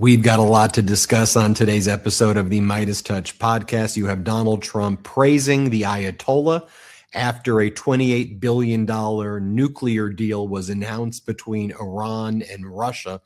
We've got a lot to discuss on today's episode of the MeidasTouch Podcast. You have Donald Trump praising the Ayatollah after a $28 billion nuclear deal was announced between Iran and Russia.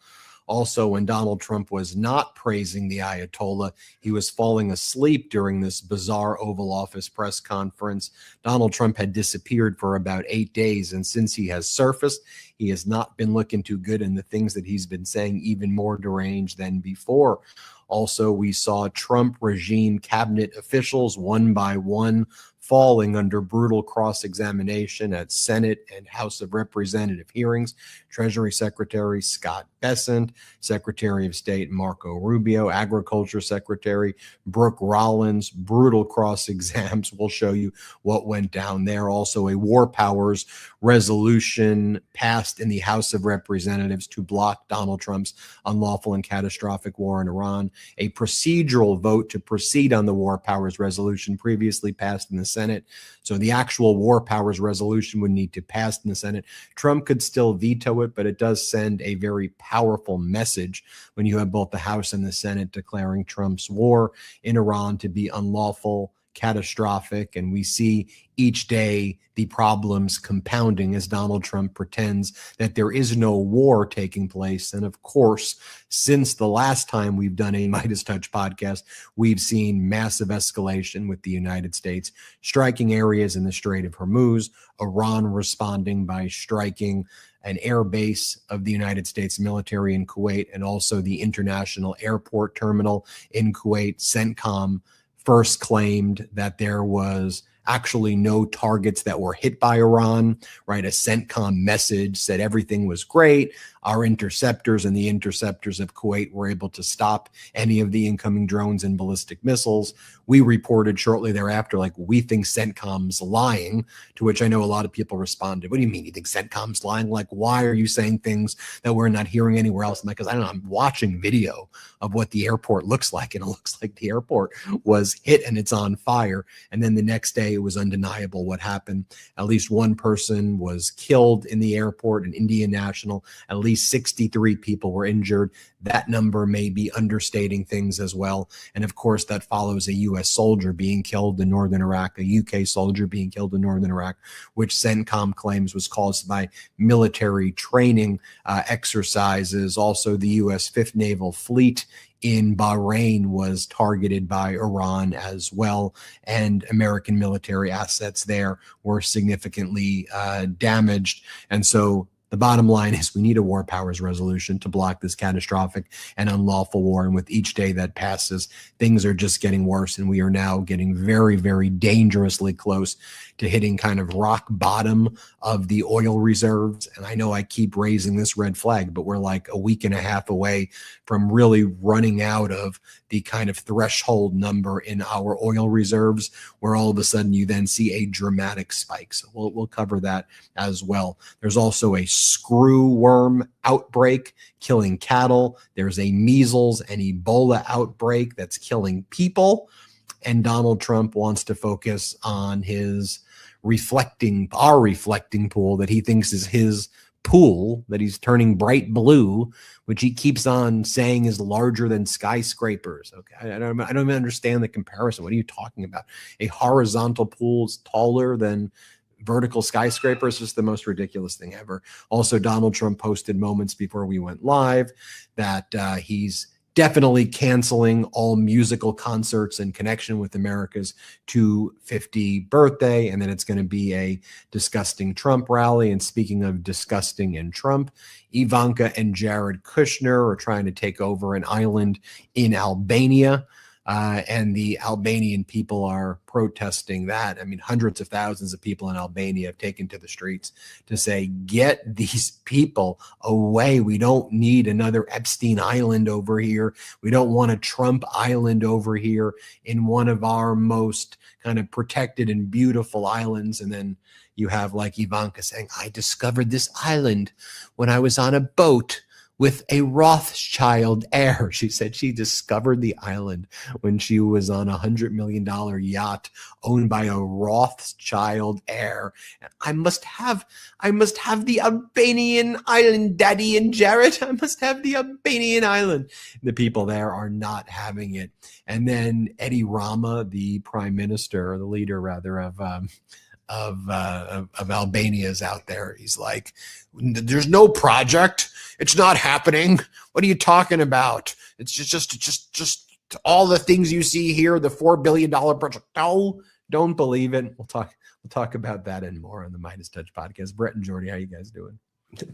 Also, when Donald Trump was not praising the Ayatollah, he was falling asleep during this bizarre Oval Office press conference. Donald Trump had disappeared for about 8 days, and since he has surfaced, he has not been looking too good, and the things that he's been saying even more deranged than before. Also, we saw Trump regime cabinet officials one by one falling under brutal cross-examination at Senate and House of Representative hearings. Treasury Secretary Scott Bessent, Secretary of State Marco Rubio, Agriculture Secretary Brooke Rollins, brutal cross-exams. We'll show you what went down there. Also, a war powers resolution passed in the House of Representatives to block Donald Trump's unlawful and catastrophic war in Iran. A procedural vote to proceed on the war powers resolution previously passed in the Senate. So the actual war powers resolution would need to pass in the Senate. Trump could still veto it, but it does send a very powerful message when you have both the House and the Senate declaring Trump's war in Iran to be unlawful, catastrophic, and we see each day the problems compounding as Donald Trump pretends that there is no war taking place. And of course, since the last time we've done a MeidasTouch podcast, we've seen massive escalation with the United States striking areas in the Strait of Hormuz, Iran responding by striking an air base of the United States military in Kuwait, and also the international airport terminal in Kuwait. CENTCOM first claimed that there was actually no targets that were hit by Iran, right? A CENTCOM message said everything was great. Our interceptors and the interceptors of Kuwait were able to stop any of the incoming drones and ballistic missiles. We reported shortly thereafter, like, we think CENTCOM's lying, to which I know a lot of people responded, what do you mean you think CENTCOM's lying? Like, why are you saying things that we're not hearing anywhere else? I'm like, because I don't know, I'm watching video of what the airport looks like, and it looks like the airport was hit and it's on fire. And then the next day, it was undeniable what happened. At least one person was killed in the airport, an Indian national. At least 63 people were injured. That number may be understating things as well. And of course, that follows a U.S. soldier being killed in northern Iraq, a U.K. soldier being killed in northern Iraq, which CENTCOM claims was caused by military training exercises. Also, the U.S. Fifth Naval Fleet in Bahrain was targeted by Iran as well, and American military assets there were significantly damaged. And so the bottom line is we need a war powers resolution to block this catastrophic and unlawful war. And with each day that passes, things are just getting worse. And we are now getting very, very dangerously close to hitting kind of rock bottom of the oil reserves. And I know I keep raising this red flag, but we're like a week and a half away from really running out of the kind of threshold number in our oil reserves, where all of a sudden you then see a dramatic spike. So we'll cover that as well. There's also a screw worm outbreak killing cattle. There's a measles and Ebola outbreak that's killing people. And Donald Trump wants to focus on our reflecting pool that he thinks is his pool, that he's turning bright blue, which he keeps on saying is larger than skyscrapers. Okay, I don't even understand the comparison. What are you talking about? A horizontal pool is taller than vertical skyscrapers? Is the most ridiculous thing ever. Also, Donald Trump posted moments before we went live that he's definitely canceling all musical concerts in connection with America's 250th birthday, and then it's going to be a disgusting Trump rally. And speaking of disgusting and Trump, Ivanka and Jared Kushner are trying to take over an island in Albania. And the Albanian people are protesting that. I mean, hundreds of thousands of people in Albania have taken to the streets to say, get these people away. We don't need another Epstein Island over here. We don't want a Trump Island over here in one of our most kind of protected and beautiful islands. And then you have like Ivanka saying, I discovered this island when I was on a boat with a Rothschild heir. She said she discovered the island when she was on $100 million yacht owned by a Rothschild heir. I must have the Albanian island, Daddy and Jared. I must have the Albanian island. The people there are not having it. And then Eddie Rama, the prime minister, or the leader rather of Albania, is out there. He's like, there's no project. It's not happening. What are you talking about? It's just all the things you see here, the $4 billion project. No, don't believe it. We'll talk about that and more on the MeidasTouch podcast. Brett and Jordy, how you guys doing?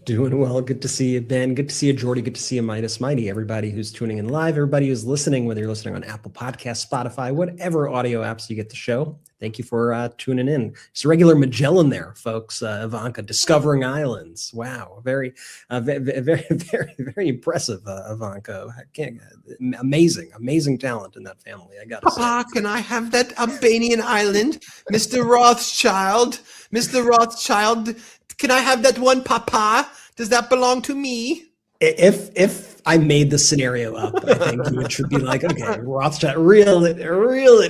Doing well. Good to see you, Ben. Good to see you, Jordy. Good to see you, Midas Mighty. Everybody who's tuning in live, everybody who's listening, whether you're listening on Apple Podcasts, Spotify, whatever audio apps you get the show. Thank you for tuning in. It's a regular Magellan there, folks. Ivanka, discovering islands. Wow, very, very impressive, Ivanka. Amazing talent in that family. I got to say. Papa, can I have that Albanian island, Mr. Rothschild? Mr. Rothschild, can I have that one, Papa? Does that belong to me? If I made the scenario up, I think you should be like, okay, Rothschild, reel it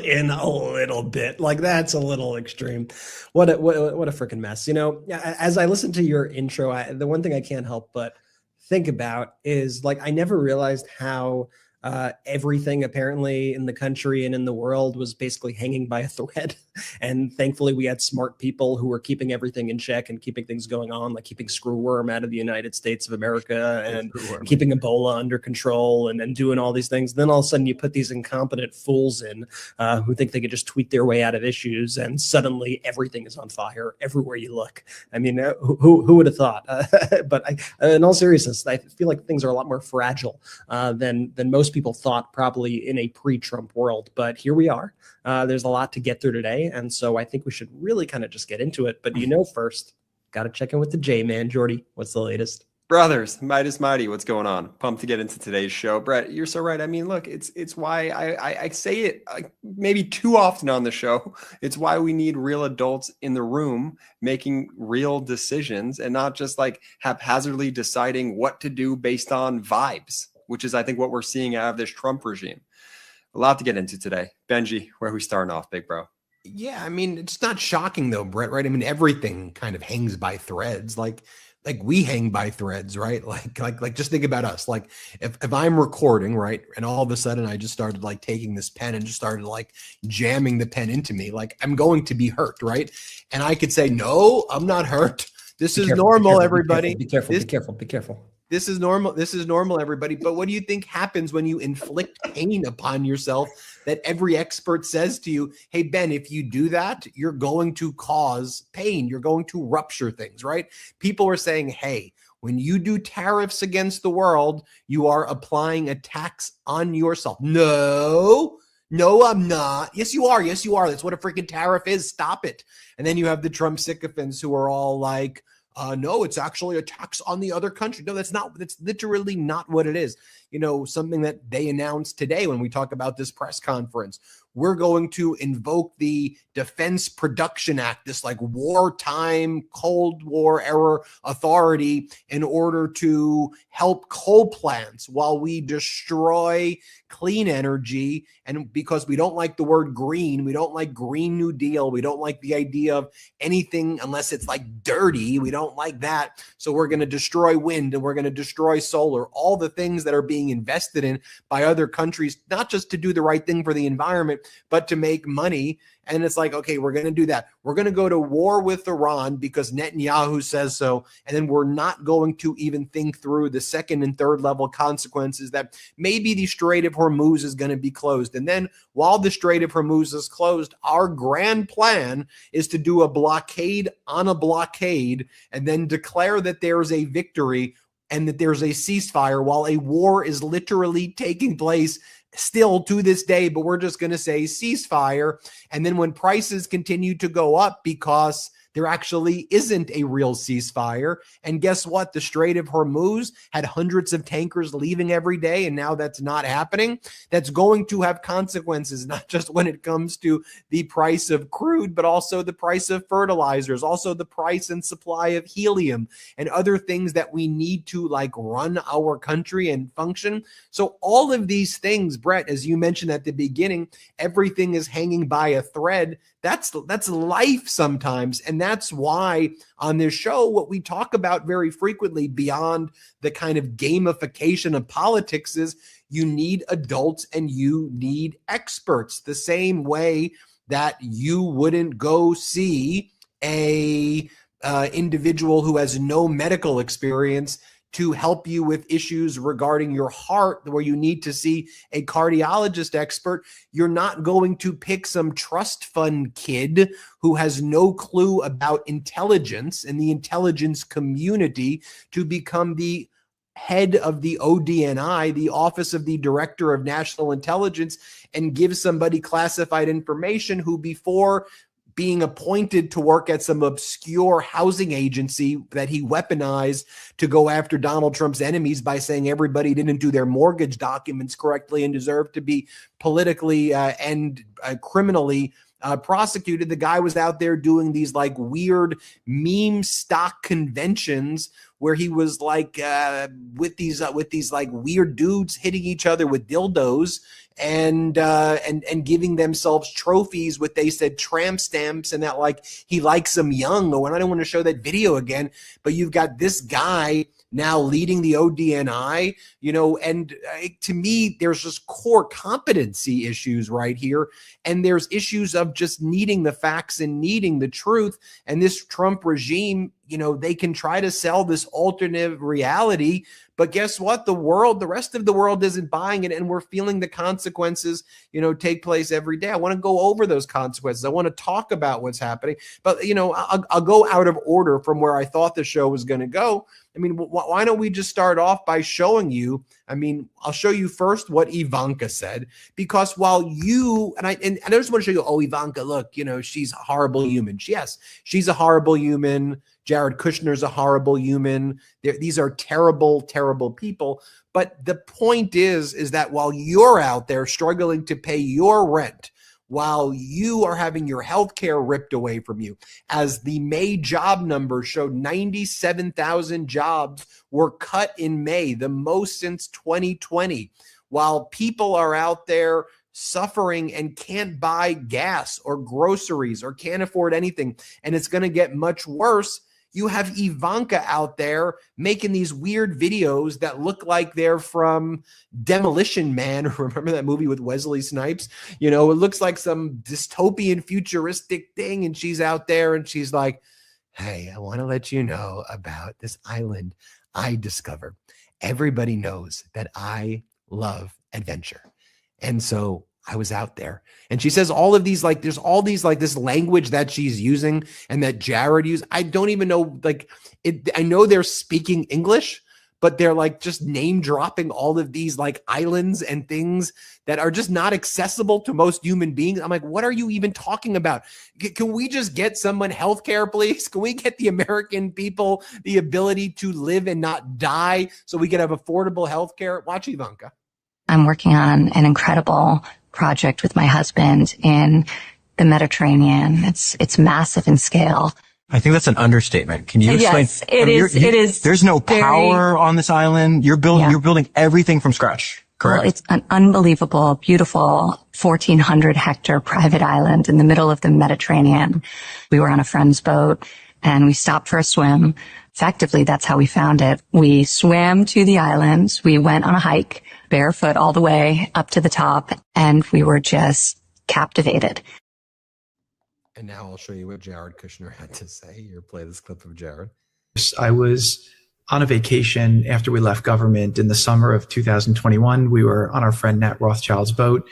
in a little bit. Like, that's a little extreme. What a freaking mess. You know, as I listen to your intro, the one thing I can't help but think about is, like, I never realized how everything apparently in the country and in the world was basically hanging by a thread. And thankfully we had smart people who were keeping everything in check and keeping things going on, like keeping screwworm out of the United States of America and keeping Ebola under control and doing all these things. Then all of a sudden you put these incompetent fools in who think they could just tweet their way out of issues, and suddenly everything is on fire everywhere you look. I mean, who would have thought? But in all seriousness, I feel like things are a lot more fragile than most people thought, probably in a pre-Trump world. But here we are. There's a lot to get through today. And so I think we should really kind of just get into it. But first, got to check in with the J-Man. Jordy, what's the latest? Brothers, Midas Mighty, what's going on? Pumped to get into today's show. Brett, you're so right. I mean, look, it's why I say it maybe too often on the show. It's why we need real adults in the room making real decisions and not just like haphazardly deciding what to do based on vibes, which is, I think, what we're seeing out of this Trump regime. A lot to get into today. Benji, where are we starting off, big bro? Yeah, I mean, it's not shocking though, Brett, right? I mean, everything kind of hangs by threads. Like we hang by threads, right? Like just think about us. Like if I'm recording, right, and all of a sudden I just started like taking this pen and just started like jamming the pen into me, like I'm going to be hurt, right? And I could say, no, I'm not hurt. This is normal, everybody. Be careful. This is normal, everybody. But what do you think happens when you inflict pain upon yourself that every expert says to you, hey, Ben, if you do that, you're going to cause pain. You're going to rupture things, right? People are saying, hey, when you do tariffs against the world, you are applying a tax on yourself. No, I'm not. Yes, you are. That's what a freaking tariff is. Stop it. And then you have the Trump sycophants who are all like, no, it's actually a tax on the other country. No, that's literally not what it is. You know, something that they announced today when we talk about this press conference, we're going to invoke the Defense Production Act, this like wartime Cold War era authority, in order to help coal plants while we destroy clean energy. And because we don't like the word green, we don't like Green New Deal, we don't like the idea of anything unless it's like dirty, we don't like that. So we're going to destroy wind and we're going to destroy solar, all the things that are being invested in by other countries, not just to do the right thing for the environment, but to make money. And it's like, okay, we're going to do that. We're going to go to war with Iran because Netanyahu says so. And then we're not going to even think through the second and third level consequences that maybe the Strait of Hormuz is going to be closed. And then while the Strait of Hormuz is closed, our grand plan is to do a blockade on a blockade and then declare that there is a victory and that there's a ceasefire while a war is literally taking place still to this day, but we're just going to say ceasefire. And then when prices continue to go up because there actually isn't a real ceasefire. And guess what? The Strait of Hormuz had hundreds of tankers leaving every day, and now that's not happening. That's going to have consequences, not just when it comes to the price of crude, but also the price of fertilizers, also the price and supply of helium and other things that we need to like run our country and function. So all of these things, Brett, as you mentioned at the beginning, everything is hanging by a thread. That's life sometimes. And that's why on this show, what we talk about very frequently beyond the kind of gamification of politics is you need adults and you need experts, the same way that you wouldn't go see a individual who has no medical experience to help you with issues regarding your heart, where you need to see a cardiologist expert. You're not going to pick some trust fund kid who has no clue about intelligence and the intelligence community to become the head of the ODNI, the Office of the Director of National Intelligence, and give somebody classified information who, before being appointed to work at some obscure housing agency that he weaponized to go after Donald Trump's enemies by saying everybody didn't do their mortgage documents correctly and deserved to be politically and criminally prosecuted. The guy was out there doing these like weird meme stock conventions where he was like with these like weird dudes hitting each other with dildos and giving themselves trophies with, they said, tramp stamps, and that like he likes them young. Oh, and I don't want to show that video again, but you've got this guy now leading the ODNI, and to me, there's just core competency issues right here. And there's issues of just needing the facts and needing the truth. And this Trump regime, they can try to sell this alternate reality, but guess what? The rest of the world isn't buying it, and we're feeling the consequences, take place every day. I want to go over those consequences. I want to talk about what's happening, but I'll go out of order from where I thought the show was going to go. I mean, why don't we just start off by showing you? I mean, I'll show you first what Ivanka said, because while you and I just want to show you, Ivanka, look, she's a horrible human. Yes, she's a horrible human. Jared Kushner's a horrible human. These are terrible, terrible people. But the point is that while you're out there struggling to pay your rent, while you are having your health care ripped away from you, as the May job numbers showed, 97,000 jobs were cut in May, the most since 2020, while people are out there suffering and can't buy gas or groceries or can't afford anything, and it's going to get much worse. You have Ivanka out there making these weird videos that look like they're from Demolition Man. Remember that movie with Wesley Snipes? It looks like some dystopian futuristic thing. And she's out there and she's like, hey, I want to let you know about this island I discovered. Everybody knows that I love adventure. And so I was out there. And she says all of these, like, there's all these, like, this language that she's using and that Jared used. I don't even know, like, I know they're speaking English, but they're like just name dropping all of these like islands and things that are just not accessible to most human beings. I'm like, what are you even talking about? Can we just get someone healthcare, please? Can we get the American people the ability to live and not die so we can have affordable healthcare? Watch Ivanka. I'm working on an incredible project with my husband in the Mediterranean. It's massive in scale. I think that's an understatement. Can you explain? Yes, it is. There's no power on this island. You're building everything from scratch. Correct. Well, it's an unbelievable, beautiful 1,400 hectare private island in the middle of the Mediterranean. We were on a friend's boat and we stopped for a swim. Effectively, that's how we found it. We swam to the island. We went on a hike, barefoot all the way up to the top, and we were just captivated. And now I'll show you what Jared Kushner had to say. Here, play this clip of Jared. I was on a vacation after we left government in the summer of 2021. We were on our friend Nat Rothschild's boat.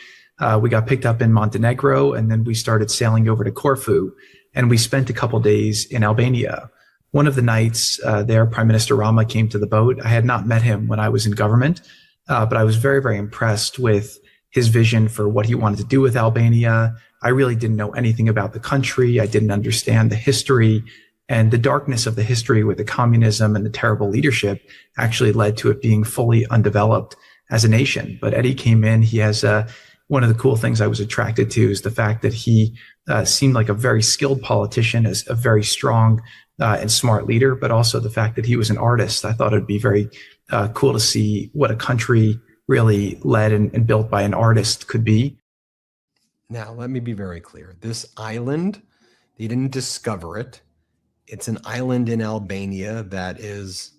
We got picked up in Montenegro, and then we started sailing over to Corfu, and we spent a couple days in Albania. One of the nights there, Prime Minister Rama came to the boat. I had not met him when I was in government, but I was very, very impressed with his vision for what he wanted to do with Albania. I really didn't know anything about the country. I didn't understand the history, and the darkness of the history with the communism and the terrible leadership actually led to it being fully undeveloped as a nation. But Eddie came in. He has one of the cool things I was attracted to is the fact that he seemed like a very skilled politician, as a very strong and smart leader, but also the fact that he was an artist. I thought it'd be very cool to see what a country really led and built by an artist could be. Now, let me be very clear. This island, they didn't discover it. It's an island in Albania that is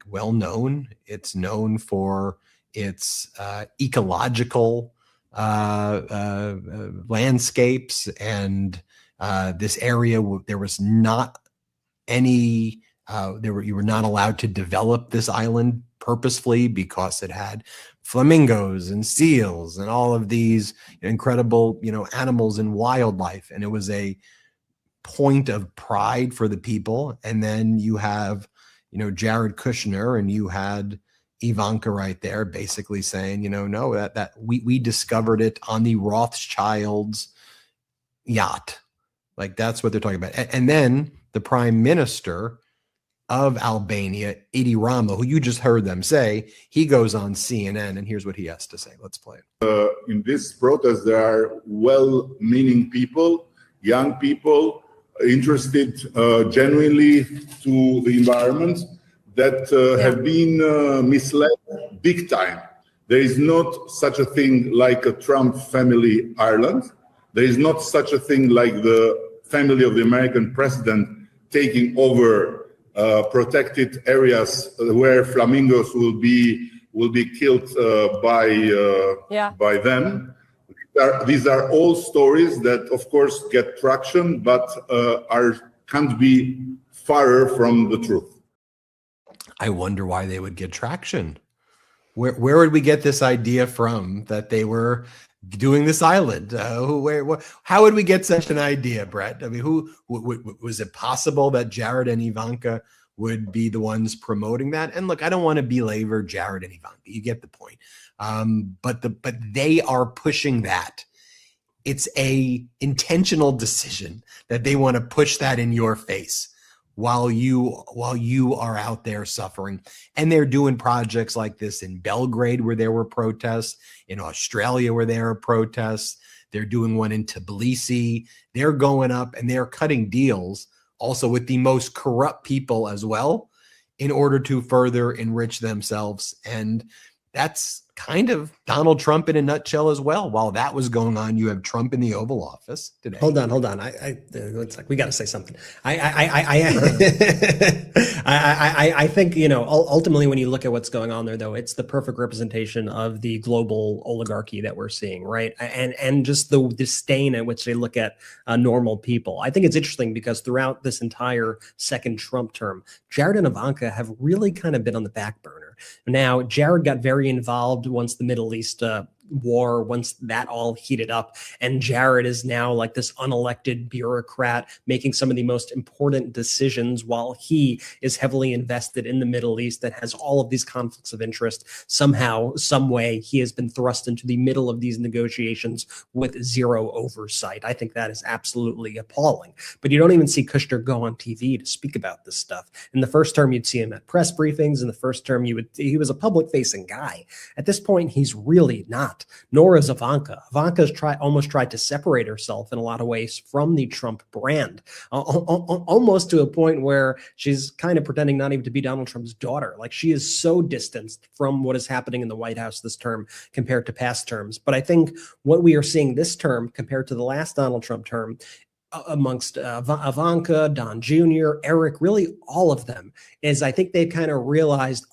well known. It's known for its ecological landscapes, and this area, there was not any, you were not allowed to develop this island purposefully because it had flamingos and seals and all of these incredible, animals and wildlife. And it was a point of pride for the people. And then you have, Jared Kushner, and you had Ivanka right there basically saying, no, that we discovered it on the Rothschilds' yacht. Like, that's what they're talking about. And then the prime minister of Albania, Edi Rama, who you just heard them say, he goes on CNN, and here's what he has to say. Let's play it. In this protest, there are well-meaning people, young people, interested genuinely to the environment, that have been misled big time. There is not such a thing like a Trump family Ireland. There is not such a thing like the family of the American president taking over protected areas where flamingos will be killed by them. These are all stories that, of course, get traction, but can't be farther from the truth. I wonder why they would get traction. Where would we get this idea from that they were doing this island? How would we get such an idea, Brett? I mean, who was it possible that Jared and Ivanka would be the ones promoting that? And look, I don't want to belabor Jared and Ivanka. You get the point. But they are pushing that. It's a intentional decision that they want to push that in your face while you are out there suffering. And they're doing projects like this in Belgrade, where there were protests, in Australia, where there are protests. They're doing one in Tbilisi. They're going up and they're cutting deals also with the most corrupt people as well, in order to further enrich themselves. And that's kind of Donald Trump in a nutshell as well. While that was going on, you have Trump in the Oval Office today. Hold on. It's like, we got to say something. I think, ultimately when you look at what's going on there, though, it's the perfect representation of the global oligarchy that we're seeing, right? And just the disdain at which they look at normal people. I think it's interesting because throughout this entire second Trump term, Jared and Ivanka have really kind of been on the back burner. Now, Jared got very involved once the Middle East war, once that all heated up, and Jared is now like this unelected bureaucrat making some of the most important decisions while he is heavily invested in the Middle East that has all of these conflicts of interest. Somehow, some way, he has been thrust into the middle of these negotiations with zero oversight. I think that is absolutely appalling. But you don't even see Kushner go on TV to speak about this stuff. In the first term, you'd see him at press briefings. In the first term, he was a public-facing guy. At this point, he's really not. Nor is Ivanka. Ivanka's almost tried to separate herself in a lot of ways from the Trump brand, almost to a point where she's kind of pretending not even to be Donald Trump's daughter. Like, she is so distanced from what is happening in the White House this term compared to past terms. But I think what we are seeing this term compared to the last Donald Trump term, amongst Ivanka, Don Jr., Eric, really all of them, is I think they kind of realized,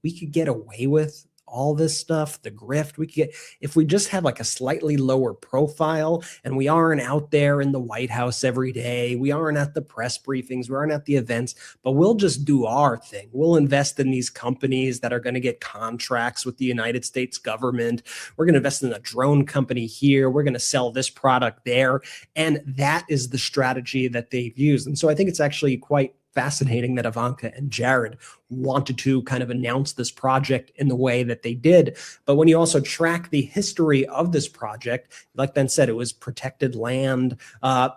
we could get away with all this stuff, the grift we could get if we just have like a slightly lower profile and we aren't out there in the White House every day. We aren't at the press briefings. We aren't at the events, but we'll just do our thing. We'll invest in these companies that are going to get contracts with the United States government. We're going to invest in a drone company here. We're going to sell this product there. And that is the strategy that they've used. And so I think it's actually quite fascinating that Ivanka and Jared wanted to kind of announce this project in the way that they did. But when you also track the history of this project, like Ben said, it was protected land.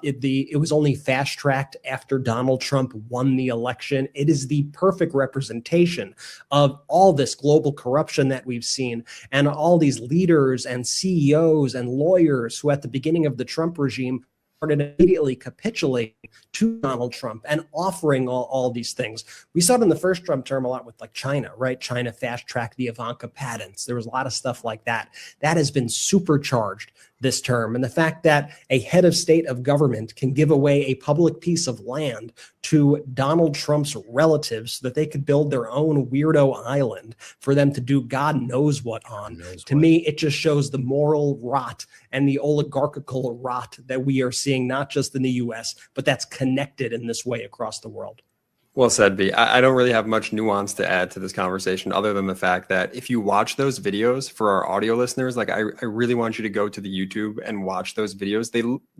It was only fast-tracked after Donald Trump won the election. It is the perfect representation of all this global corruption that we've seen, and all these leaders and CEOs and lawyers who at the beginning of the Trump regime started immediately capitulating to Donald Trump and offering all these things. We saw it in the first Trump term a lot with like China, right? China fast-tracked the Ivanka patents. There was a lot of stuff like that. That has been supercharged this term. And the fact that a head of state of government can give away a public piece of land to Donald Trump's relatives so that they could build their own weirdo island for them to do God knows what on. To me, it just shows the moral rot and the oligarchical rot that we are seeing, not just in the US, but that's connected in this way across the world. Well said, B. I don't really have much nuance to add to this conversation other than the fact that if you watch those videos for our audio listeners, like I really want you to go to the YouTube and watch those videos.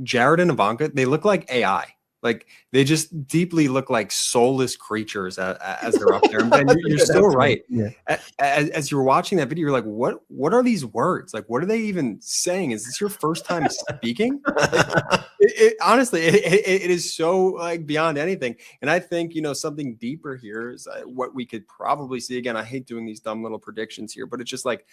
Jared and Ivanka, they look like AI. Like they just deeply look like soulless creatures as they're up there. And Ben, you're so right. Yeah. As you're watching that video, you're like, what are these words? Like, what are they even saying? Is this your first time speaking? Honestly, it is so like beyond anything. And I think, something deeper here is what we could probably see. Again, I hate doing these dumb little predictions here, but it's just like,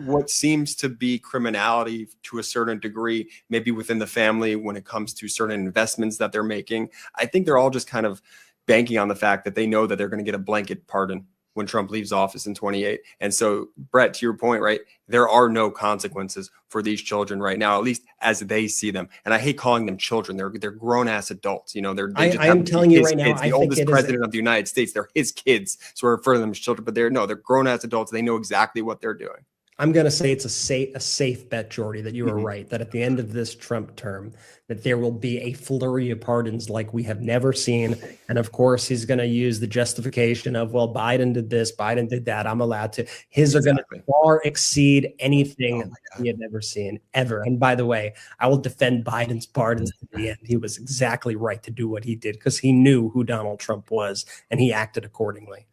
what seems to be criminality to a certain degree, maybe within the family when it comes to certain investments that they're making. I think they're all just kind of banking on the fact that they know that they're going to get a blanket pardon when Trump leaves office in 28. And so, Brett, to your point, right, there are no consequences for these children right now, at least as they see them. And I hate calling them children. They're grown-ass adults. I am telling you right now, the oldest president of the United States, they're his kids. So I refer to them as children, but they're grown-ass adults. They know exactly what they're doing. I'm going to say it's a safe bet, Jordy, that you are right, that at the end of this Trump term, that there will be a flurry of pardons like we have never seen. And of course, he's going to use the justification of, well, Biden did this, Biden did that, I'm allowed to. His are going to far exceed anything we have ever seen, ever. And by the way, I will defend Biden's pardons to the end. He was exactly right to do what he did because he knew who Donald Trump was and he acted accordingly.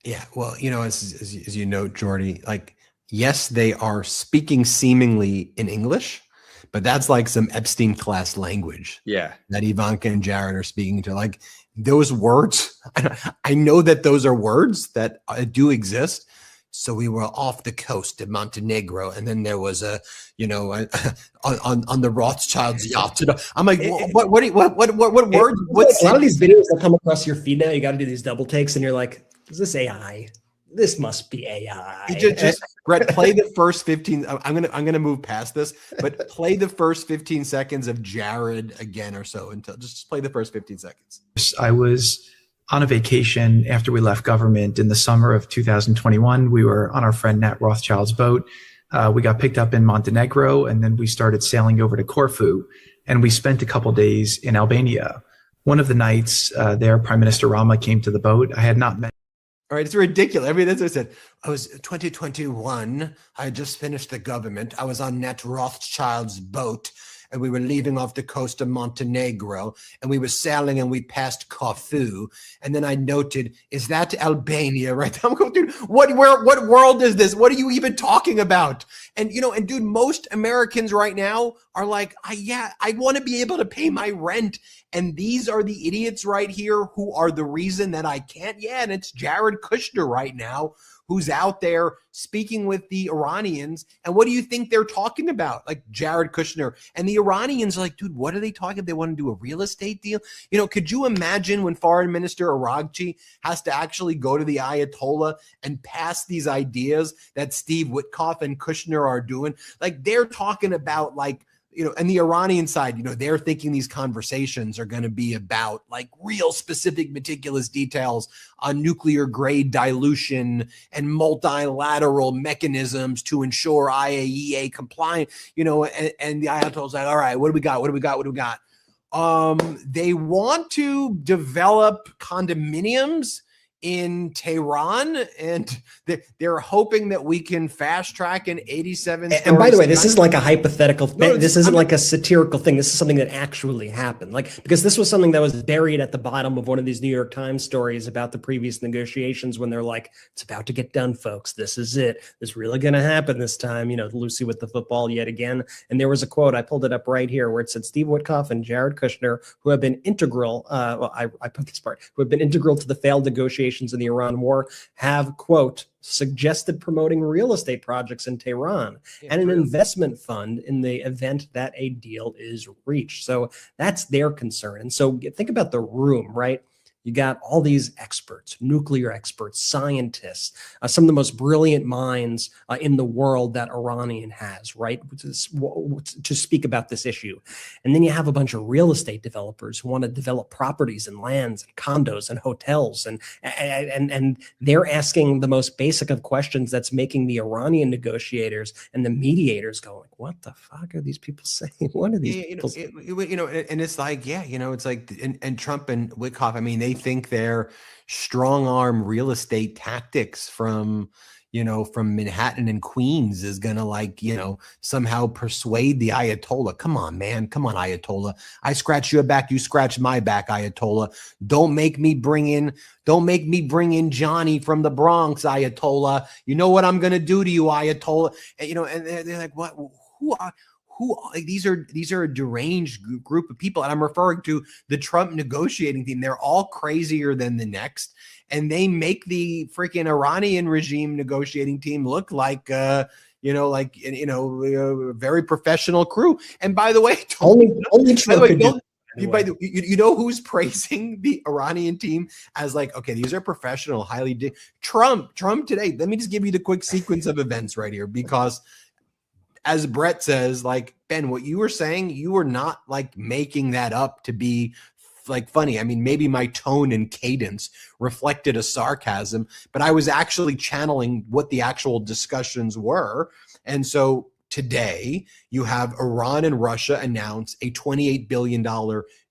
Yeah, well, as you know, Jordy, like, yes, they are speaking seemingly in English, but that's like some Epstein class language. Yeah, that Ivanka and Jared are speaking to. Like those words, I know that those are words that do exist. So we were off the coast of Montenegro, and then there was on the Rothschilds yacht. I'm like, what words? A lot of these videos that come across your feed now, you got to do these double takes, and you're like, is this AI? This must be AI. Just Brett, play the first 15. I'm gonna move past this, but play the first 15 seconds of Jared again or so until just play the first 15 seconds. I was on a vacation after we left government in the summer of 2021. We were on our friend Nat Rothschild's boat. We got picked up in Montenegro, and then we started sailing over to Corfu, and we spent a couple days in Albania. One of the nights there, Prime Minister Rama came to the boat. I had not met. All right, it's ridiculous. I mean, that's what I said. I was 2021. I had just finished the government. I was on Nat Rothschild's boat, and we were leaving off the coast of Montenegro, and we were sailing, and we passed Corfu. And then I noted, is that Albania? Right? I'm going, dude, what world is this? What are you even talking about? And dude, most Americans right now are like, I want to be able to pay my rent. And these are the idiots right here who are the reason that I can't. Yeah, and it's Jared Kushner right now who's out there speaking with the Iranians. And what do you think they're talking about? Like Jared Kushner and the Iranians are like, dude, what are they talking about? They want to do a real estate deal? Could you imagine when Foreign Minister Araghchi has to actually go to the Ayatollah and pass these ideas that Steve Witkoff and Kushner are doing? Like they're talking about like, and the Iranian side, they're thinking these conversations are going to be about like real specific, meticulous details on nuclear grade dilution and multilateral mechanisms to ensure IAEA compliant, and the Ayatollah's like, all right, what do we got? They want to develop condominiums in Tehran, and they're hoping that we can fast track an 87. And by the way, this is like a hypothetical thing. This isn't like a satirical thing. This is something that actually happened. Like, because this was something that was buried at the bottom of one of these New York Times stories about the previous negotiations, when they're like, it's about to get done, folks. This is it. It's really going to happen this time. You know, Lucy with the football yet again. And there was a quote, I pulled it up right here, where it said Steve Witkoff and Jared Kushner, who have been integral, I put this part, who have been integral to the failed negotiations in the Iran war, have, quote, suggested promoting real estate projects in Tehran and an investment fund in the event that a deal is reached. So that's their concern. And so think about the room, right? You got all these experts, nuclear experts, scientists, some of the most brilliant minds in the world that Iranian has, right, to speak about this issue. And then you have a bunch of real estate developers who want to develop properties and lands and condos and hotels. And they're asking the most basic of questions that's making the Iranian negotiators and the mediators go like, what the fuck are these people saying? What are these people saying? And it's like, yeah, it's like, and Trump and Witkoff, I mean, they think their strong arm real estate tactics from Manhattan and Queens is going to somehow persuade the Ayatollah. Come on, man. Come on, Ayatollah. I scratch your back. You scratch my back, Ayatollah. Don't make me bring in Johnny from the Bronx, Ayatollah. You know what I'm going to do to you, Ayatollah. And they're like, what? These are a deranged group of people. And I'm referring to the Trump negotiating team. They're all crazier than the next. And they make the freaking Iranian regime negotiating team look like, a very professional crew. And by the way, you know who's praising the Iranian team as like, okay, these are professional, Trump today. Let me just give you the quick sequence of events right here, because as Brett says, like, Ben, what you were saying, you were not like making that up to be like funny. I mean, maybe my tone and cadence reflected a sarcasm, but I was actually channeling what the actual discussions were. And so today you have Iran and Russia announce a $28 billion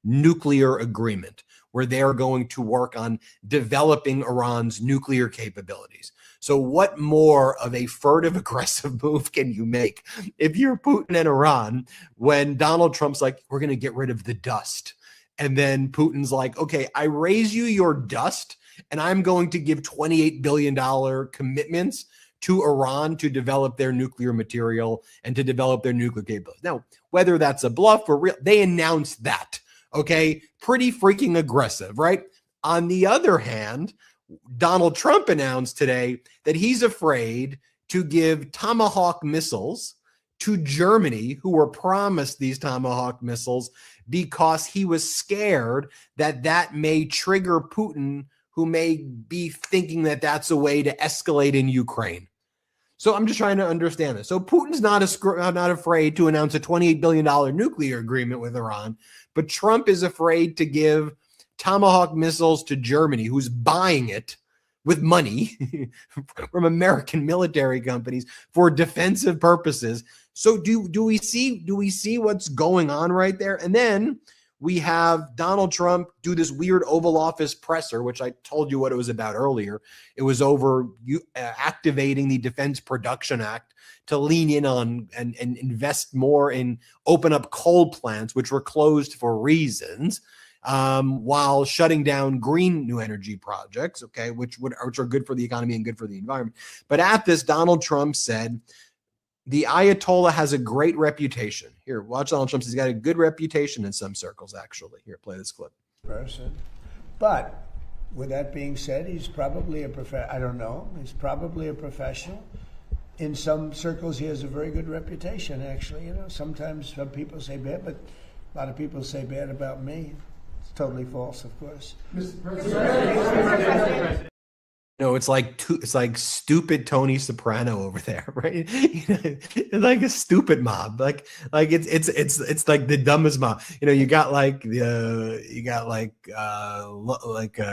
nuclear agreement where they're going to work on developing Iran's nuclear capabilities. So what more of a furtive, aggressive move can you make if you're Putin and Iran when Donald Trump's like, we're going to get rid of the dust? And then Putin's like, okay, I raise you your dust and I'm going to give $28 billion commitments to Iran to develop their nuclear material and to develop their nuclear capabilities. Now, whether that's a bluff or real, they announced that, okay? Pretty freaking aggressive, right? On the other hand, Donald Trump announced today that he's afraid to give Tomahawk missiles to Germany, who were promised these Tomahawk missiles, because he was scared that that may trigger Putin, who may be thinking that that's a way to escalate in Ukraine. So I'm just trying to understand this. So Putin's not afraid to announce a $28 billion nuclear agreement with Iran, but Trump is afraid to give Tomahawk missiles to Germany, who's buying it with money from American military companies for defensive purposes. So do we see what's going on right there? And then we have Donald Trump do this weird Oval Office presser, which I told you what it was about earlier. It was over activating the Defense Production Act to lean in on and invest more in open up coal plants, which were closed for reasons, while shutting down green new energy projects, okay, which are good for the economy and good for the environment. But at this, Donald Trump said, the Ayatollah has a great reputation. Here, watch Donald Trump. He's got a good reputation in some circles, actually. Here, play this clip. But with that being said, he's probably I don't know. He's probably a professional. In some circles, he has a very good reputation, actually. Sometimes some people say bad, but a lot of people say bad about me. It's totally false, of course. Mr. President. It's like stupid Tony Soprano over there, right? It's like a stupid mob, like it's like the dumbest mob. You got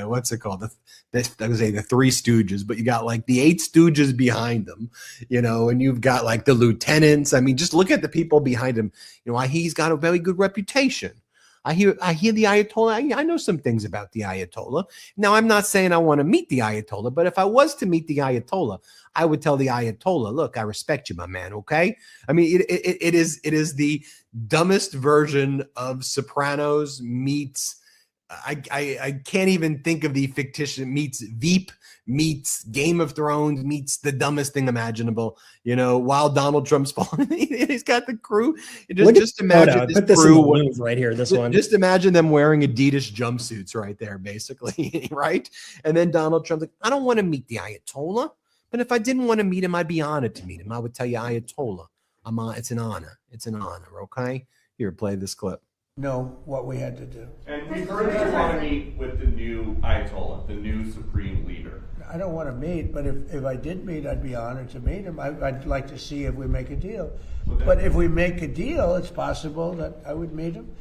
what's it called? I would say the Three Stooges, but you got like the Eight Stooges behind them, and you've got like the lieutenants. I mean, just look at the people behind him. Why he's got a very good reputation. I hear the Ayatollah. I know some things about the Ayatollah. Now, I'm not saying I want to meet the Ayatollah, but if I was to meet the Ayatollah, I would tell the Ayatollah, look, I respect you, my man. Okay. I mean, it is the dumbest version of Sopranos meets, I can't even think of the fictitious, meets Veep, meets Game of Thrones, meets the dumbest thing imaginable. You know, while Donald Trump's falling, he's got the crew. Just imagine this crew right here. This one. Just imagine them wearing Adidas jumpsuits right there, basically, right? And then Donald Trump's like, I don't want to meet the Ayatollah, but if I didn't want to meet him, I'd be honored to meet him. I would tell you, Ayatollah, it's an honor. It's an honor. Okay, here, play this clip. Know what we had to do. And we've heard that you want to meet with the new Ayatollah, the new supreme leader. I don't want to meet, but if I did meet, I'd be honored to meet him. I'd like to see if we make a deal. But if we make a deal, it's possible that I would meet him.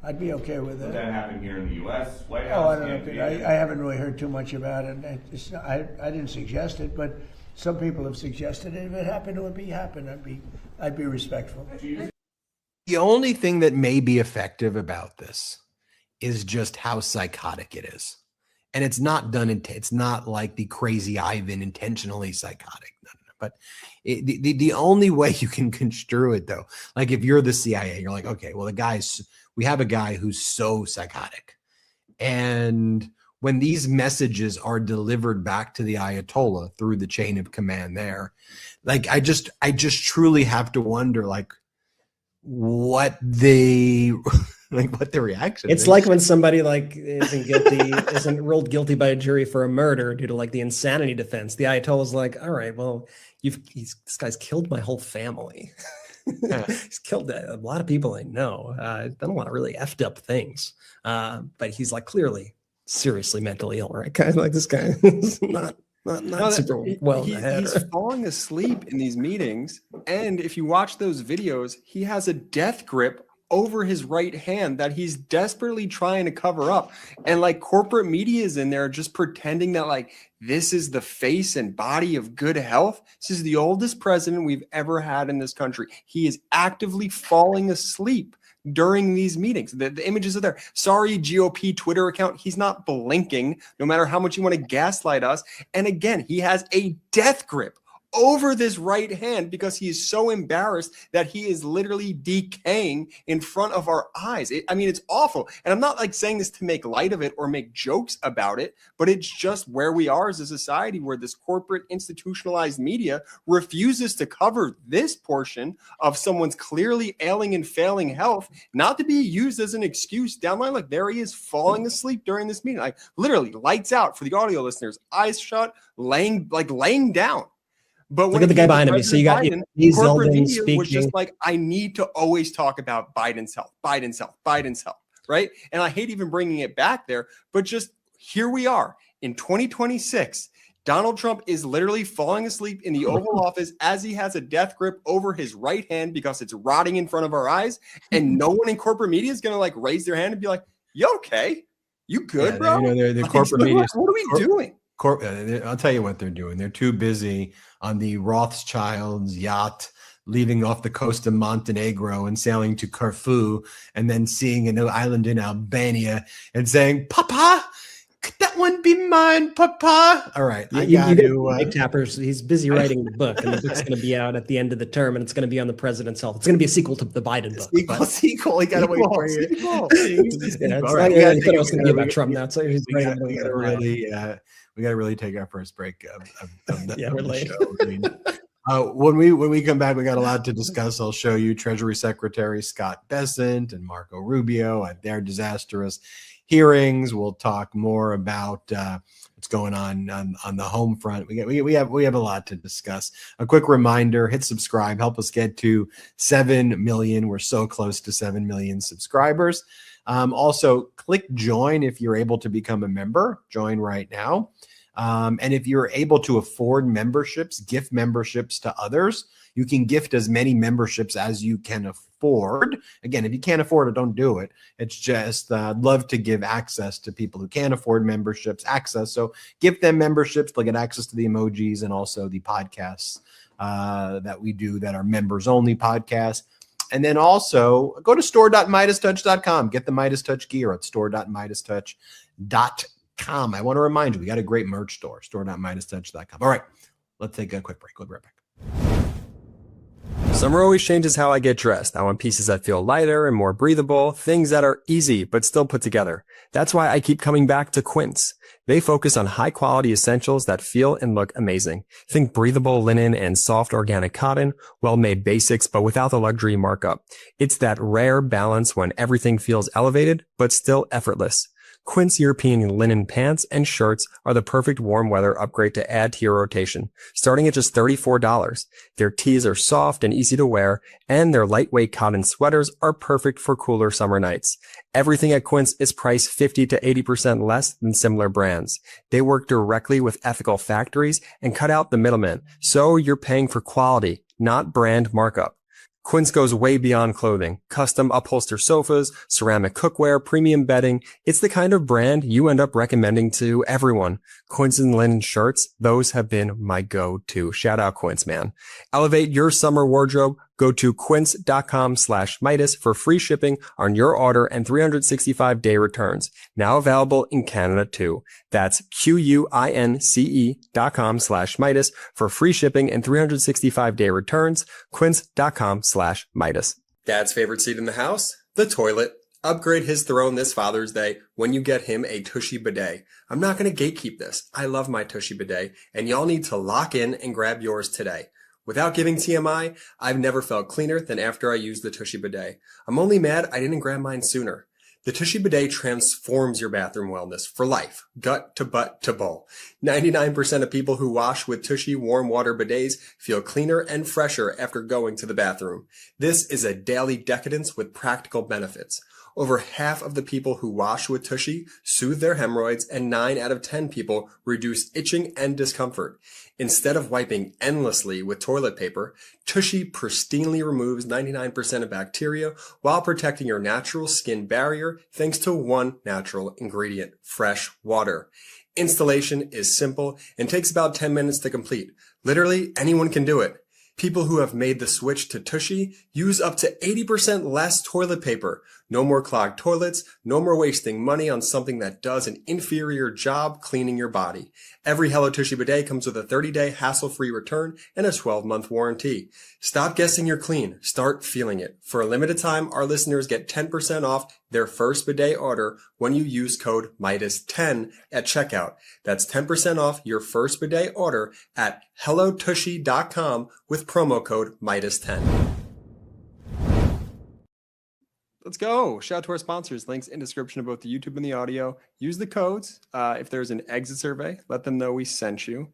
I'd be okay with that. Would that happen here in the U.S., White House? Oh, I don't know. I haven't really heard too much about it. I didn't suggest it, but some people have suggested it. If it happened, it would be happen. I'd be respectful. The only thing that may be effective about this is just how psychotic it is. And it's not done, it's not like the crazy Ivan intentionally psychotic. No. But the only way you can construe it, though, like if you're the CIA, you're like, okay, well, we have a guy who's so psychotic. And when these messages are delivered back to the Ayatollah through the chain of command there, like I just truly have to wonder, like, what the reaction it's is. Like when somebody like isn't ruled guilty by a jury for a murder due to like the insanity defense. The Ayatollah's like, all right, well, this guy's killed my whole family. He's killed a lot of people I know. Done a lot of really effed up things. But he's like clearly seriously mentally ill, right? Kind of like this guy is not super well. He's falling asleep in these meetings, and if you watch those videos, he has a death grip over his right hand that he's desperately trying to cover up, and like corporate media is in there just pretending that like this is the face and body of good health. This is the oldest president we've ever had in this country. He is actively falling asleep during these meetings. The images are there. Sorry, GOP Twitter account. He's not blinking, no matter how much you want to gaslight us. And again, he has a death grip over this right hand because he is so embarrassed that he is literally decaying in front of our eyes. It's awful. And I'm not like saying this to make light of it or make jokes about it, but it's just where we are as a society where this corporate institutionalized media refuses to cover this portion of someone's clearly ailing and failing health, not to be used as an excuse down the line. Like there he is falling asleep during this meeting, like literally lights out for the audio listeners, eyes shut, laying down. But look at the guy behind him. So you got corporate media was just like, I need to always talk about Biden's health, right? And I hate even bringing it back there, but just here we are in 2026. Donald Trump is literally falling asleep in the Oval Office as he has a death grip over his right hand because it's rotting in front of our eyes. And no one in corporate media is going to like raise their hand and be like, you okay? You good, bro? The corporate media. What are we doing? I'll tell you what they're doing. They're too busy on the Rothschild's yacht, leaving off the coast of Montenegro and sailing to Corfu, and then seeing an island in Albania and saying, "Papa, could that one be mine, Papa?" All right, I got to. Tappers. He's busy writing the book, and the book's going to be out at the end of the term, and it's going to be on the president's health. It's going to be a sequel to the Biden book. Sequel. You got to wait for it. It's going to be about Trump now. So he's we got to really take our first break of we're late. Show. When we come back, we got a lot to discuss. I'll show you Treasury Secretary Scott Bessent and Marco Rubio at their disastrous hearings. We'll talk more about what's going on the home front. We have a lot to discuss. A quick reminder: hit subscribe. Help us get to 7 million. We're so close to 7 million subscribers. Also, click join if you're able to become a member. Join right now. And if you're able to afford memberships, gift memberships to others, you can gift as many memberships as you can afford. Again, if you can't afford it, don't do it. It's just I'd love to give access to people who can't afford memberships access. So give them memberships. They'll get access to the emojis and also the podcasts that we do that are members only podcasts. And then also go to store.MeidasTouch.com. Get the MeidasTouch gear at store.MeidasTouch.com. I want to remind you, we got a great merch store, store.MeidasTouch.com. All right, let's take a quick break. We'll be right back. Summer always changes how I get dressed. I want pieces that feel lighter and more breathable, things that are easy but still put together. That's why I keep coming back to Quince. They focus on high quality essentials that feel and look amazing. Think breathable linen and soft organic cotton, well-made basics but without the luxury markup. It's that rare balance when everything feels elevated but still effortless. Quince European linen pants and shirts are the perfect warm weather upgrade to add to your rotation, starting at just $34. Their tees are soft and easy to wear, and their lightweight cotton sweaters are perfect for cooler summer nights. Everything at Quince is priced 50 to 80% less than similar brands. They work directly with ethical factories and cut out the middleman, so you're paying for quality, not brand markup. Quince goes way beyond clothing. Custom upholster sofas, ceramic cookware, premium bedding. It's the kind of brand you end up recommending to everyone. Quince and linen shirts, those have been my go-to. Shout out Quince, man. Elevate your summer wardrobe. Go to quince.com/Meidas for free shipping on your order and 365-day returns. Now available in Canada too. That's QUINCE.com/Meidas for free shipping and 365-day returns. Quince.com/Meidas. Dad's favorite seat in the house? The toilet. Upgrade his throne this Father's Day when you get him a Tushy bidet. I'm not going to gatekeep this. I love my Tushy bidet, and y'all need to lock in and grab yours today. Without giving TMI, I've never felt cleaner than after I used the Tushy bidet. I'm only mad I didn't grab mine sooner. The Tushy bidet transforms your bathroom wellness for life, gut to butt to bowl. 99% of people who wash with Tushy warm water bidets feel cleaner and fresher after going to the bathroom. This is a daily decadence with practical benefits. Over half of the people who wash with Tushy soothe their hemorrhoids, and 9 out of 10 people reduce itching and discomfort. Instead of wiping endlessly with toilet paper, Tushy pristinely removes 99% of bacteria while protecting your natural skin barrier thanks to one natural ingredient, fresh water. Installation is simple and takes about 10 minutes to complete. Literally, anyone can do it. People who have made the switch to Tushy use up to 80% less toilet paper. No more clogged toilets, no more wasting money on something that does an inferior job cleaning your body. Every Hello Tushy bidet comes with a 30-day hassle-free return and a 12-month warranty. Stop guessing you're clean. Start feeling it. For a limited time, our listeners get 10% off their first bidet order when you use code MeidasTouch at checkout. That's 10% off your first bidet order at hellotushy.com with promo code MeidasTouch. Let's go. Shout out to our sponsors. Links in description of both the YouTube and the audio. Use the codes. If there's an exit survey, let them know we sent you.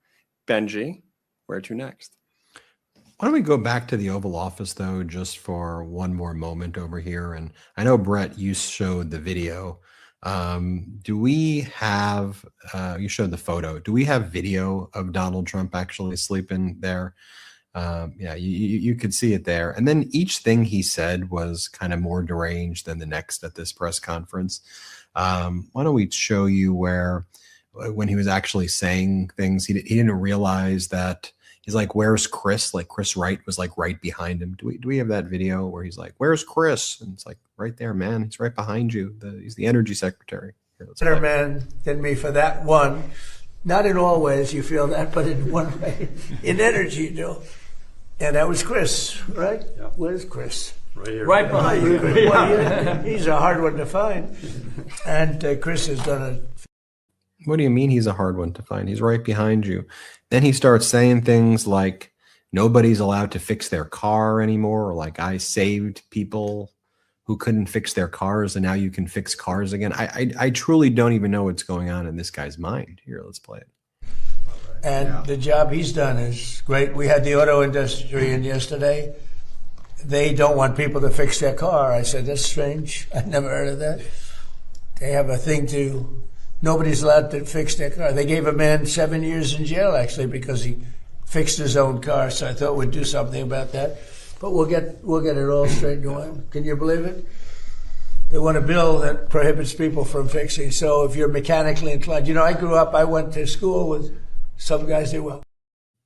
Benji, where to next? Why don't we go back to the Oval Office, though, just for one more moment over here? And I know, Brett, you showed the video. Do we have, you showed the photo. Do we have video of Donald Trump actually sleeping there? Yeah, you could see it there. And then each thing he said was kind of more deranged than the next at this press conference. Why don't we show you where, when he was actually saying things, he didn't realize that he's like, where's Chris? Like Chris Wright was like right behind him. Do we have that video where he's like, where's Chris? And it's like, right there, man. He's right behind you. He's the energy secretary. Here, better man than me for that one. Not in all ways you feel that, but in one way, in energy you do. And that was Chris, right? Yeah. Where's Chris? Right here. Right behind you. Well, he's a hard one to find. And Chris has done it. What do you mean he's a hard one to find? He's right behind you. Then he starts saying things like, nobody's allowed to fix their car anymore, or like, I saved people who couldn't fix their cars and now you can fix cars again. I truly don't even know what's going on in this guy's mind. Here, let's play it. And the job he's done is great. We had the auto industry in yesterday. They don't want people to fix their car. I said, that's strange. I've never heard of that. They have a thing to, nobody's allowed to fix their car. They gave a man 7 years in jail, actually, because he fixed his own car. So I thought we'd do something about that. But we'll get it all straightened away. Can you believe it? They want a bill that prohibits people from fixing. So if you're mechanically inclined, I grew up, I went to school with some guys that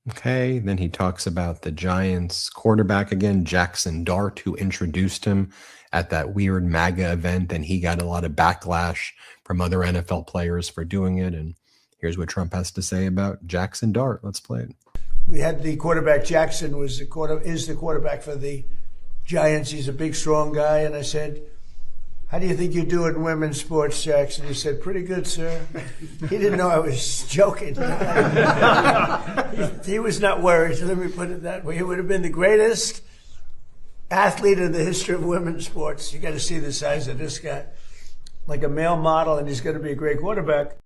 Okay, then he talks about the Giants quarterback again, Jackson Dart, who introduced him at that weird MAGA event, and he got a lot of backlash from other NFL players for doing it. And here's what Trump has to say about Jackson Dart. Let's play it. We had the quarterback. Jackson is the quarterback for the Giants. He's a big, strong guy. And I said, "How do you think you do in women's sports, Jackson?" He said, "Pretty good, sir." He didn't know I was joking. He was not worried, so let me put it that way. He would have been the greatest athlete in the history of women's sports. You got to see the size of this guy. Like a male model, and he's going to be a great quarterback.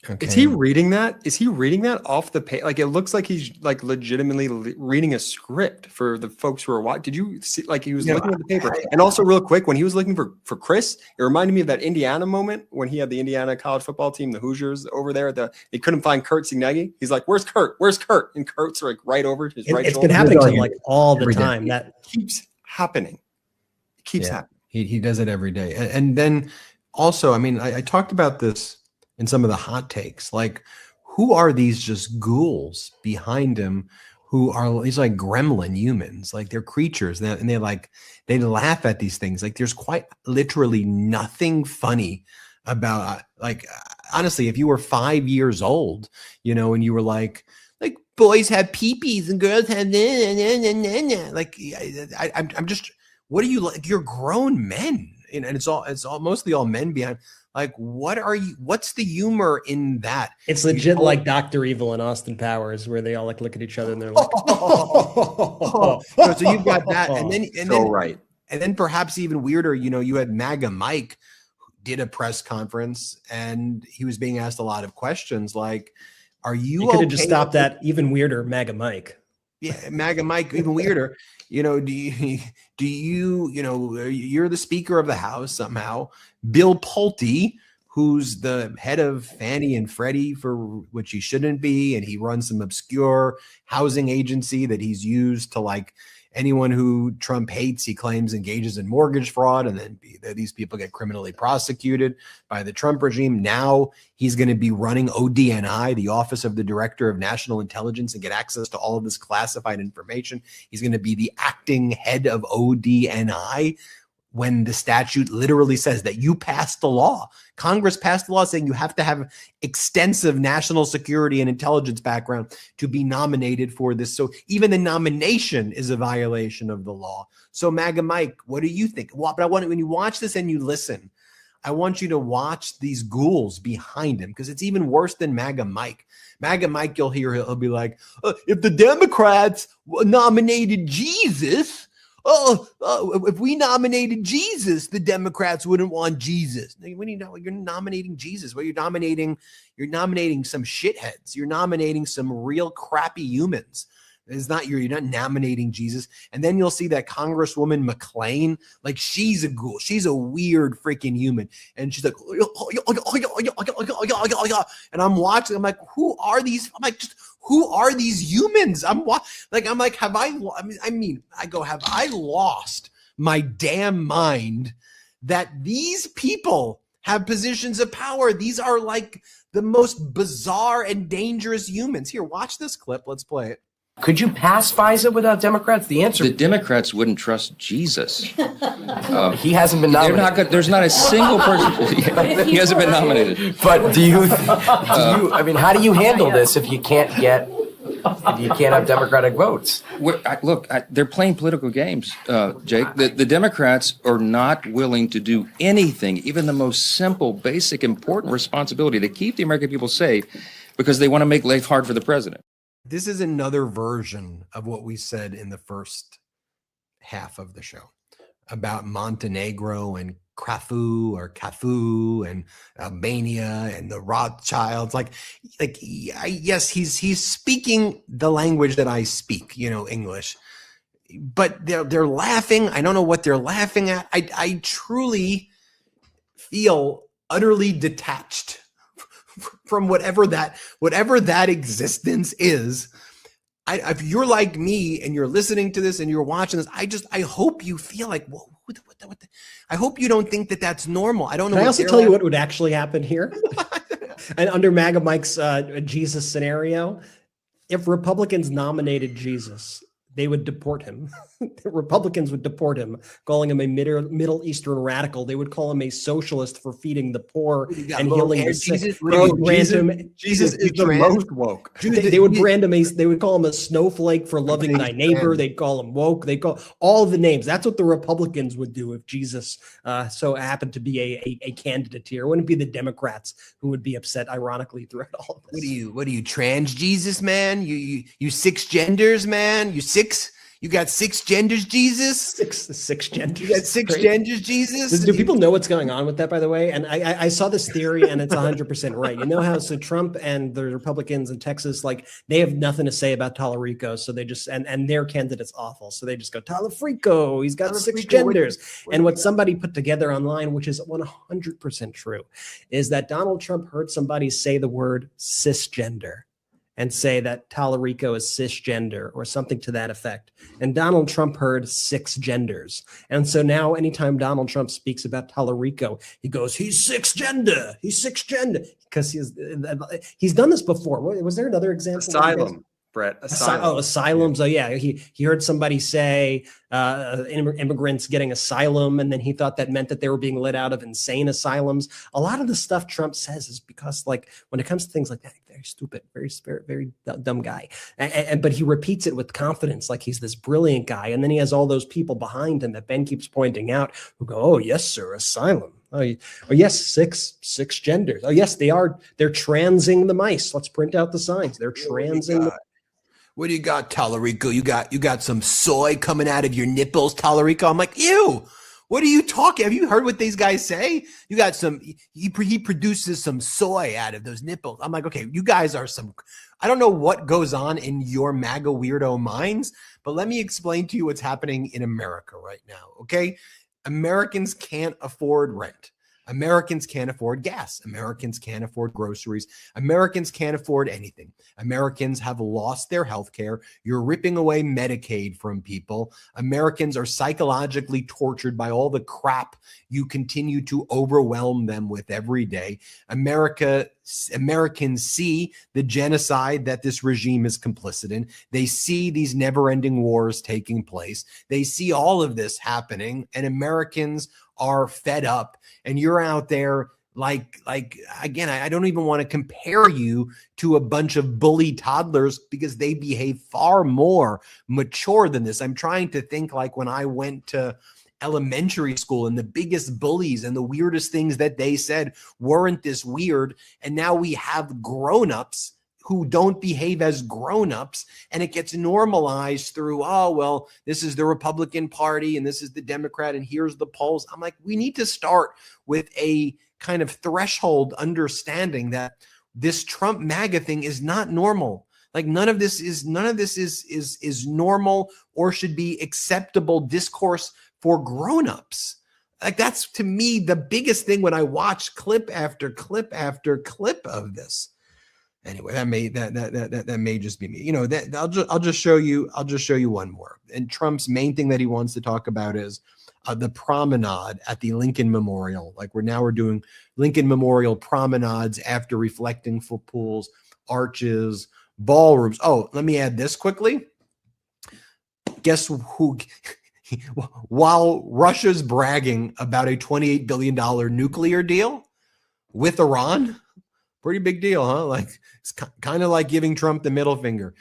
Okay. Is he reading that? Is he reading that off the page? Like, it looks like he's like legitimately reading a script for the folks who are watching. Did you see, like, he was looking at the paper? And also, real quick, when he was looking for Chris, it reminded me of that Indiana moment when he had the Indiana college football team, the Hoosiers, over there. They couldn't find Kurt Signegi. He's like, "Where's Kurt? Where's Kurt?" And Kurt's like right over his right shoulder. It's been happening to him like all the time. That keeps happening. It keeps happening. He does it every day. And then also, I mean, I talked about this in some of the hot takes, like, who are these just ghouls behind him who are these like gremlin humans, like they're creatures, and they laugh at these things. Like, there's quite literally nothing funny about, like, honestly, if you were 5 years old, and you were like boys have peepees and girls have like, I'm just, what are you like? You're grown men, and it's all mostly all men behind. Like, what's the humor in that? It's legit like Dr. Evil and Austin Powers, where they all like look at each other and they're like, So you've got that. And then perhaps even weirder, you had MAGA Mike, who did a press conference, and he was being asked a lot of questions like, are you could have just stopped that even weirder, MAGA Mike. Yeah, MAGA Mike, even weirder. You're the Speaker of the House somehow. Bill Pulte, who's the head of Fannie and Freddie, for which he shouldn't be, and he runs some obscure housing agency that he's used to, like, anyone who Trump hates, he claims engages in mortgage fraud, and then these people get criminally prosecuted by the Trump regime. Now he's going to be running ODNI, the Office of the Director of National Intelligence, and get access to all of this classified information. He's going to be the acting head of ODNI, when the statute literally says that you passed the law. Congress passed the law saying you have to have extensive national security and intelligence background to be nominated for this. So even the nomination is a violation of the law. So MAGA Mike, what do you think? But I want, when you watch this and you listen, I want you to watch these ghouls behind him, because it's even worse than MAGA Mike. MAGA Mike, you'll hear, he'll be like, if the Democrats nominated Jesus, if we nominated Jesus, the Democrats wouldn't want Jesus. When you're nominating Jesus, well, you're nominating some shitheads. You're nominating some real crappy humans. You're not nominating Jesus. And then you'll see that Congresswoman McClain, like, she's a ghoul. She's a weird freaking human. And she's like, and I'm watching, I'm like, who are these? I'm like, who are these humans? Have I lost my damn mind that these people have positions of power? These are like the most bizarre and dangerous humans. Here, watch this clip. Let's play it. Could you pass FISA without Democrats? The answer: the Democrats wouldn't trust Jesus. He hasn't been nominated. There's not a single person. He hasn't been nominated. But do you? I mean, how do you handle this if you can't have Democratic votes? They're playing political games, Jake. The Democrats are not willing to do anything, even the most simple, basic, important responsibility to keep the American people safe, because they want to make life hard for the president. This is another version of what we said in the first half of the show about Montenegro and Cafu and Albania and the Rothschilds. Yes, he's speaking the language that I speak, English, but they're laughing. I don't know what they're laughing at. I truly feel utterly detached from whatever that existence is. If you're like me and you're listening to this and you're watching this, I hope you feel like, whoa, what the, I hope you don't think that that's normal. I don't know. Can I also tell you what would actually happen here? And under MAGA Mike's Jesus scenario, if Republicans nominated Jesus, they would deport him. The Republicans would deport him, calling him a Middle Eastern radical. They would call him a socialist for feeding the poor and healing the sick. Jesus is the most woke. They would brand him they would call him a snowflake for loving thy neighbor. They'd call him woke. They call all the names. That's what the Republicans would do if Jesus so happened to be a candidate here. It wouldn't be the Democrats who would be upset, ironically, throughout all of this. What are you, trans Jesus, man? You six genders, man? You got six genders, Jesus? Six genders. You got six genders, Jesus? Do people know what's going on with that, by the way? And I saw this theory, and it's 100% right. You know how Trump and the Republicans in Texas, like, they have nothing to say about Tallarico, so they just and their candidate's awful, so they just go Tallarico. He's got six genders. And what somebody put together online, which is 100% true, is that Donald Trump heard somebody say the word cisgender and say that Tallarico is cisgender or something to that effect. And Donald Trump heard six genders. And so now anytime Donald Trump speaks about Tallarico, he goes, he's cisgender. He's cisgender. Because he's done this before. Was there another example? Asylum. Brett, asylum. Asylums. Oh, yeah. He heard somebody say immigrants getting asylum, and then he thought that meant that they were being let out of insane asylums. A lot of the stuff Trump says is because, like, when it comes to things like that, very stupid, very dumb guy. But he repeats it with confidence, like he's this brilliant guy. And then he has all those people behind him that Ben keeps pointing out who go, oh, yes, sir, asylum. Oh, yes, six genders. Oh, yes, they're transing the mice. Let's print out the signs. They're transing the What do you got, Tallarico? You got some soy coming out of your nipples, Tallarico. I'm like, ew. What are you talking? Have you heard what these guys say? You got some. He produces some soy out of those nipples. I'm like, okay, you guys are some. I don't know what goes on in your MAGA weirdo minds, but let me explain to you what's happening in America right now. Okay, Americans can't afford rent. Americans can't afford gas. Americans can't afford groceries. Americans can't afford anything. Americans have lost their health care. You're ripping away Medicaid from people. Americans are psychologically tortured by all the crap you continue to overwhelm them with every day. Americans see the genocide that this regime is complicit in. They see these never-ending wars taking place. They see all of this happening, and Americans are fed up. And you're out there like again, I don't even want to compare you to a bunch of bully toddlers because they behave far more mature than this. I'm trying to think like when I went to elementary school and the biggest bullies and the weirdest things that they said weren't this weird. And now we have grown-ups who don't behave as grown-ups, and it gets normalized through, oh, well, this is the Republican Party and this is the Democrat and here's the polls. I'm like, we need to start with a kind of threshold understanding that this Trump MAGA thing is not normal. Like none of this is normal or should be acceptable discourse for grown-ups. Like that's to me the biggest thing when I watch clip after clip after clip of this. Anyway, that may just be me. You know, that I'll just show you one more. And Trump's main thing that he wants to talk about is the promenade at the Lincoln Memorial. Like we're doing Lincoln Memorial promenades after reflecting for pools, arches, ballrooms. Oh, let me add this quickly. Guess who? While Russia's bragging about a $28 billion nuclear deal with Iran. Pretty big deal, huh? Like it's kind of like giving Trump the middle finger.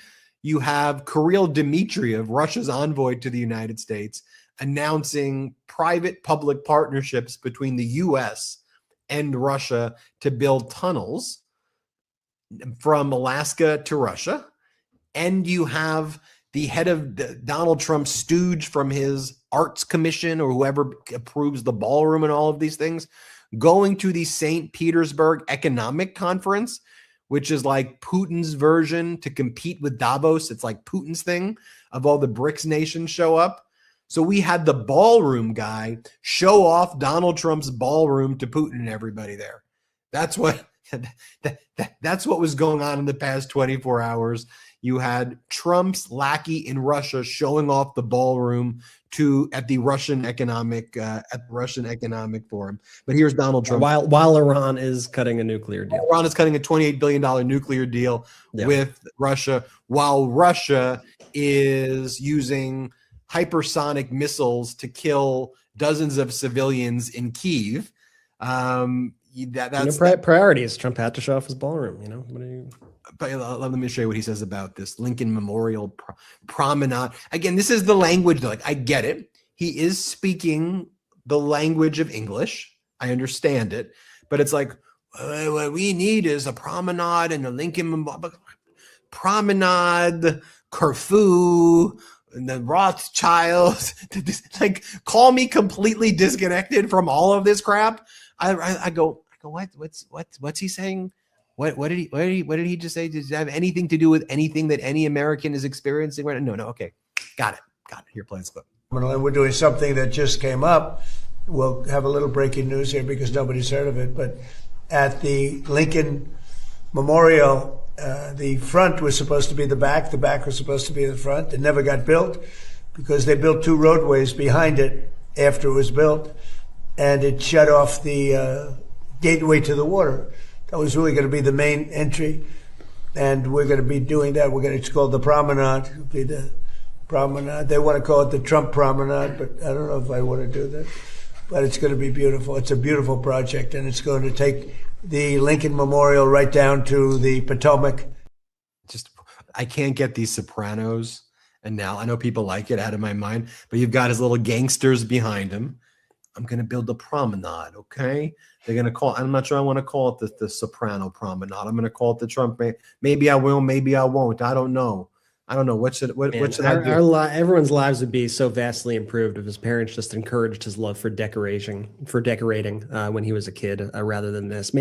You have Kirill Dmitriev, Russia's envoy to the United States, announcing private-public partnerships between the U.S. and Russia to build tunnels from Alaska to Russia. And you have the head of Donald Trump's stooge from his arts commission or whoever approves the ballroom and all of these things, going to the St. Petersburg Economic Conference, which is like Putin's version to compete with Davos. It's like Putin's thing of all the BRICS nations show up. So we had the ballroom guy show off Donald Trump's ballroom to Putin and everybody there. That's what was going on in the past 24 hours. You had Trump's lackey in Russia showing off the ballroom at the Russian Economic Forum. But here's Donald Trump. While Iran is cutting a nuclear deal. Iran is cutting a $28 billion nuclear deal with Russia, while Russia is using hypersonic missiles to kill dozens of civilians in Kyiv. That's priorities. Trump had to show off his ballroom. What are you? But let me show you what he says about this Lincoln Memorial Promenade. Again, this is the language. I get it. He is speaking the language of English. I understand it, but it's like what we need is a promenade and a Lincoln Promenade, Corfu, and the Rothschilds. Call me completely disconnected from all of this crap. I go. What's he saying? What did he just say? Does it have anything to do with anything that any American is experiencing right now? No. Okay. Got it. Here, play this clip. We're doing something that just came up. We'll have a little breaking news here because nobody's heard of it. But at the Lincoln Memorial, the front was supposed to be the back was supposed to be the front. It never got built because they built 2 roadways behind it after it was built, and it shut off the gateway to the water. That was really going to be the main entry, and we're going to be doing that. It's called the Promenade. It'll be the Promenade. They want to call it the Trump Promenade, but I don't know if I want to do that. But it's going to be beautiful. It's a beautiful project, and it's going to take the Lincoln Memorial right down to the Potomac. I can't get these Sopranos, and now I know people like it, out of my mind, but you've got his little gangsters behind him. I'm going to build a promenade, okay? They're going to call. I'm not sure I want to call it the Soprano Promenade. I'm going to call it the Trump. Maybe I will.Maybe I won't. I don't know. What should I do? Everyone's lives would be so vastly improved if his parents just encouraged his love for decorating when he was a kid, rather than this.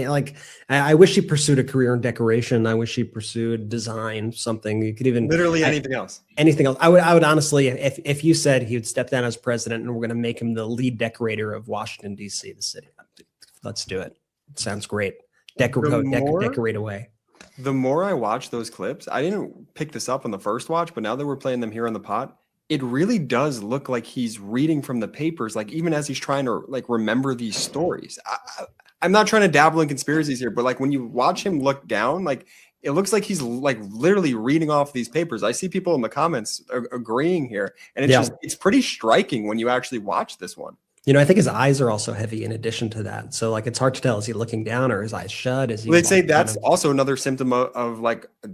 I wish he pursued a career in decoration. I wish he pursued design, something. You could even anything else. Anything else. I would honestly, if you said he would step down as president and we're going to make him the lead decorator of Washington D.C., the city, let's do it. It sounds great. Decorate away. The more I watch those clips, I didn't pick this up on the first watch, but now that we're playing them here on the pod, it really does look like he's reading from the papers, even as he's trying to remember these stories. I'm not trying to dabble in conspiracies here, but when you watch him look down, it looks like he's literally reading off these papers. I see people in the comments agreeing here, and it's pretty striking when you actually watch this one. I think his eyes are also heavy in addition to that. So it's hard to tell. Is he looking down or his eyes shut? They'd say that's also another symptom of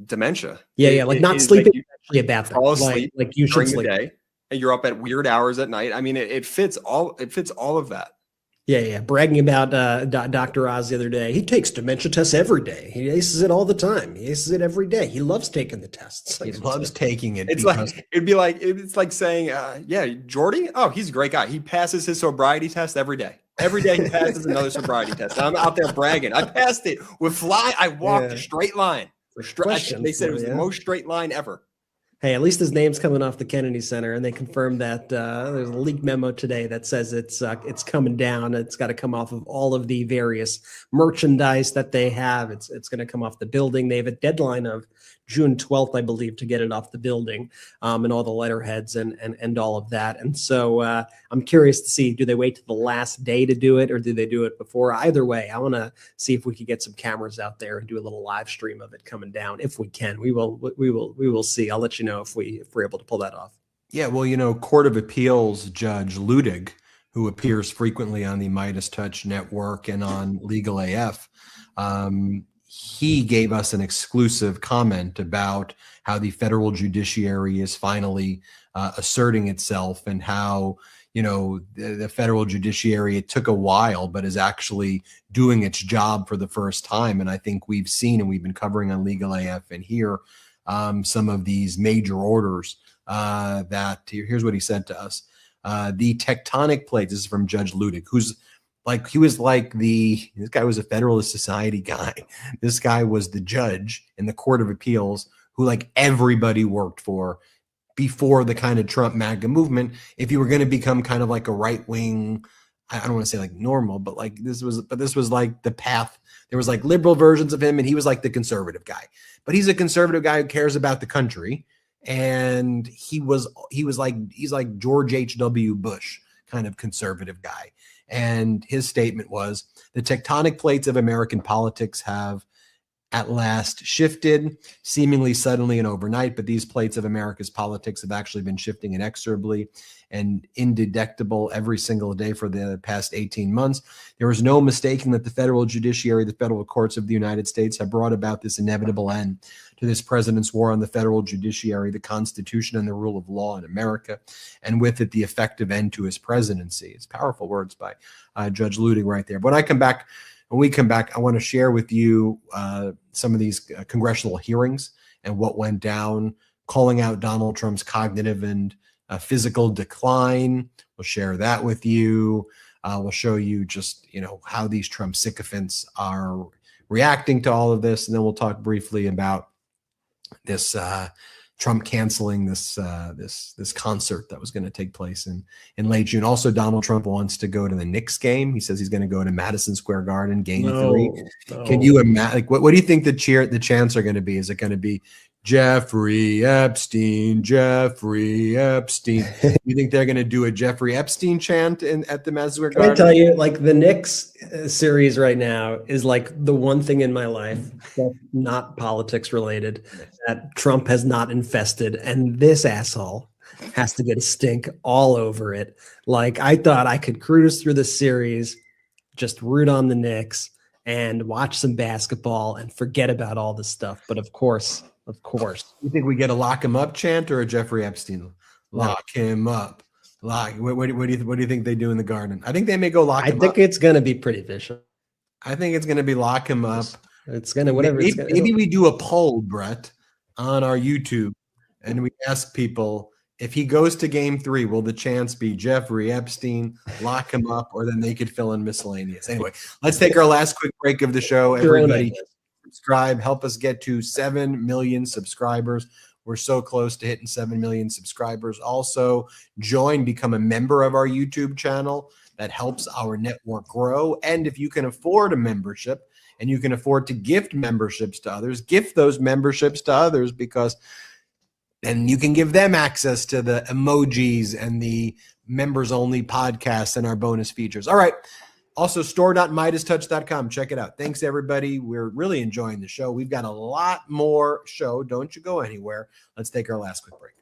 dementia. Yeah. Not sleeping is actually a bad thing. Fall asleep you should sleep. The day, and you're up at weird hours at night. I mean, it fits all of that. Yeah. Bragging about Dr. Oz the other day. He takes dementia tests every day. He aces it all the time. He aces it every day. He loves taking the tests. He loves taking it. It's like saying, Jordy. Oh, he's a great guy. He passes his sobriety test every day. Every day he passes another sobriety test. I'm out there bragging. I passed it with fly. I walked a straight line. They said it was the most straight line ever. Hey, at least his name's coming off the Kennedy Center, and they confirmed that there's a leaked memo today that says it's coming down. It's got to come off of all of the various merchandise that they have. It's going to come off the building. They have a deadline of June 12th, I believe, to get it off the building, and all the letterheads and all of that. And so I'm curious to see, do they wait to the last day to do it, or do they do it before? Either way, I want to see if we could get some cameras out there and do a little live stream of it coming down. If we can, we will see. I'll let you know if we're able to pull that off. Yeah, well, Court of Appeals Judge Ludig, who appears frequently on the MeidasTouch network and on Legal AF, he gave us an exclusive comment about how the federal judiciary is finally asserting itself, and how, the federal judiciary, it took a while, but is actually doing its job for the first time. And I think we've seen, and we've been covering on Legal AF and here, some of these major orders here's what he said to us. The tectonic plates, this is from Judge Ludig, this guy was a Federalist Society guy. This guy was the judge in the Court of Appeals who everybody worked for before the kind of Trump MAGA movement. If you were going to become kind of like a right-wing, I don't want to say like normal, but this was like the path. There was like liberal versions of him, and he was like the conservative guy. But he's a conservative guy who cares about the country, and he's like George H.W. Bush kind of conservative guy. And his statement was, the tectonic plates of American politics have at last shifted, seemingly suddenly and overnight, but these plates of America's politics have actually been shifting inexorably and indetectable every single day for the past 18 months. There is no mistaking that the federal judiciary, the federal courts of the United States have brought about this inevitable end to this president's war on the federal judiciary, the Constitution, and the rule of law in America, and with it, the effective end to his presidency. It's powerful words by Judge Luding right there. But when we come back, I want to share with you some of these congressional hearings and what went down, calling out Donald Trump's cognitive and physical decline. We'll share that with you. We'll show you just, how these Trump sycophants are reacting to all of this. And then we'll talk briefly about this Trump canceling this concert that was going to take place in late June. Also, Donald Trump wants to go to the Knicks game. He says he's going to go to Madison Square Garden, Game 3. No. Can you imagine? What do you think the chants are going to be? Is it going to be Jeffrey Epstein, Jeffrey Epstein? You think they're going to do a Jeffrey Epstein chant at the Madison Square Garden? Can I tell you, the Knicks series right now is the one thing in my life that's not politics related that Trump has not infested, and this asshole has to get a stink all over it. I thought I could cruise through the series, just root on the Knicks and watch some basketball and forget about all this stuff. But of course. You think we get a lock him up chant or a Jeffrey Epstein? Lock him up. What do you think they do in the Garden? I think they may go lock him up. I think it's going to be pretty vicious. I think it's going to be lock him up. It's going to whatever. Maybe we do a poll, Brett, on our YouTube, and we ask people, if he goes to Game 3, will the chance be Jeffrey Epstein, lock him up, or then they could fill in miscellaneous? Anyway, let's take our last quick break of the show. Everybody, subscribe. Help us get to 7 million subscribers. We're so close to hitting 7 million subscribers. Also, become a member of our YouTube channel. That helps our network grow. And if you can afford a membership and you can afford to gift memberships to others, gift those memberships to others, because then you can give them access to the emojis and the members-only podcasts and our bonus features. All right. Also, store.MeidasTouch.com. Check it out. Thanks, everybody. We're really enjoying the show. We've got a lot more show. Don't you go anywhere. Let's take our last quick break.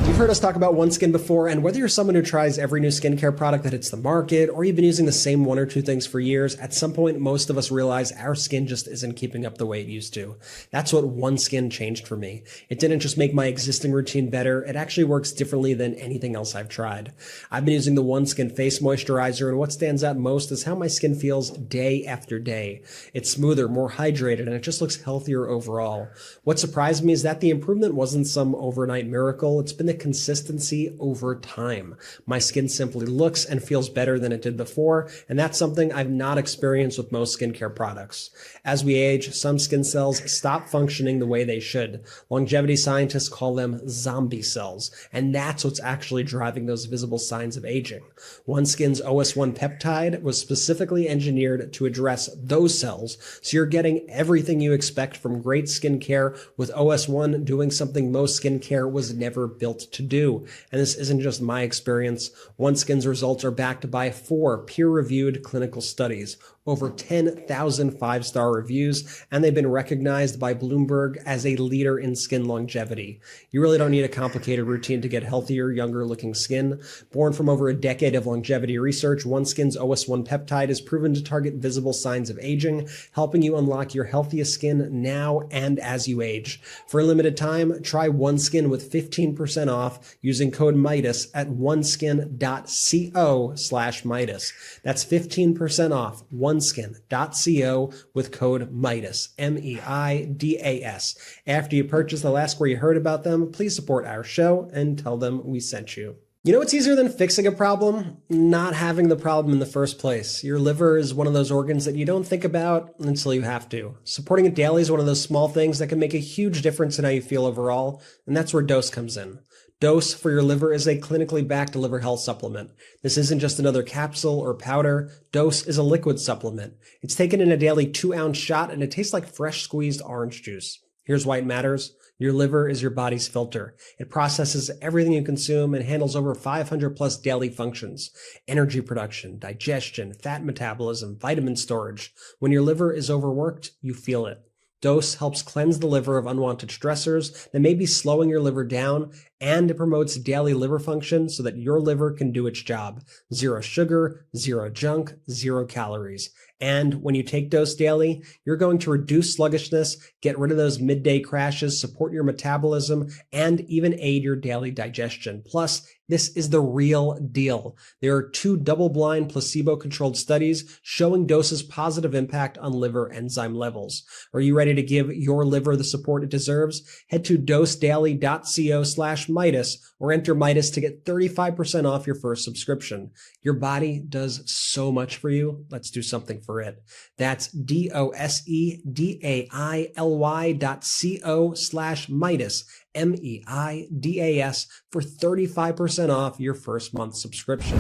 You've heard us talk about OneSkin before, and whether you're someone who tries every new skincare product that hits the market, or you've been using the same one or two things for years, at some point, most of us realize our skin just isn't keeping up the way it used to. That's what OneSkin changed for me. It didn't just make my existing routine better, it actually works differently than anything else I've tried. I've been using the OneSkin face moisturizer, and what stands out most is how my skin feels day after day. It's smoother, more hydrated, and it just looks healthier overall. What surprised me is that the improvement wasn't some overnight miracle. It's been the consistency over time. My skin simply looks and feels better than it did before, and that's something I've not experienced with most skincare products. As we age, some skin cells stop functioning the way they should. Longevity scientists call them zombie cells, and that's what's actually driving those visible signs of aging. OneSkin's OS1 peptide was specifically engineered to address those cells, so you're getting everything you expect from great skincare, with OS1 doing something most skincare was never built to do. And this isn't just my experience. OneSkin's results are backed by 4 peer-reviewed clinical studies, over 10,000 5-star reviews, and they've been recognized by Bloomberg as a leader in skin longevity. You really don't need a complicated routine to get healthier, younger-looking skin. Born from over a decade of longevity research, OneSkin's OS1 peptide is proven to target visible signs of aging, helping you unlock your healthiest skin now and as you age. For a limited time, try OneSkin with 15% off using code Meidas at oneskin.co/Meidas. That's 15% off oneskin.co with code Meidas, MEIDAS. After you purchase, they'll ask where you heard about them. Please support our show and tell them we sent you. You know what's easier than fixing a problem? Not having the problem in the first place. Your liver is one of those organs that you don't think about until you have to. Supporting it daily is one of those small things that can make a huge difference in how you feel overall, and that's where Dose comes in. Dose for your liver is a clinically backed liver health supplement. This isn't just another capsule or powder. Dose is a liquid supplement. It's taken in a daily 2-ounce shot, and it tastes like fresh squeezed orange juice. Here's why it matters. Your liver is your body's filter. It processes everything you consume and handles over 500 plus daily functions: energy production, digestion, fat metabolism, vitamin storage. When your liver is overworked, you feel it. Dose helps cleanse the liver of unwanted stressors that may be slowing your liver down, and it promotes daily liver function so that your liver can do its job. 0 sugar, 0 junk, 0 calories. And when you take Dose daily, you're going to reduce sluggishness, get rid of those midday crashes, support your metabolism, and even aid your daily digestion. Plus, this is the real deal. There are 2 double-blind placebo-controlled studies showing Dose's positive impact on liver enzyme levels. Are you ready to give your liver the support it deserves? Head to dosedaily.co/Meidas or enter Meidas to get 35% off your first subscription. Your body does so much for you. Let's do something for it. That's dosedaily.co/Meidas, MEIDAS, for 35% off your first month subscription.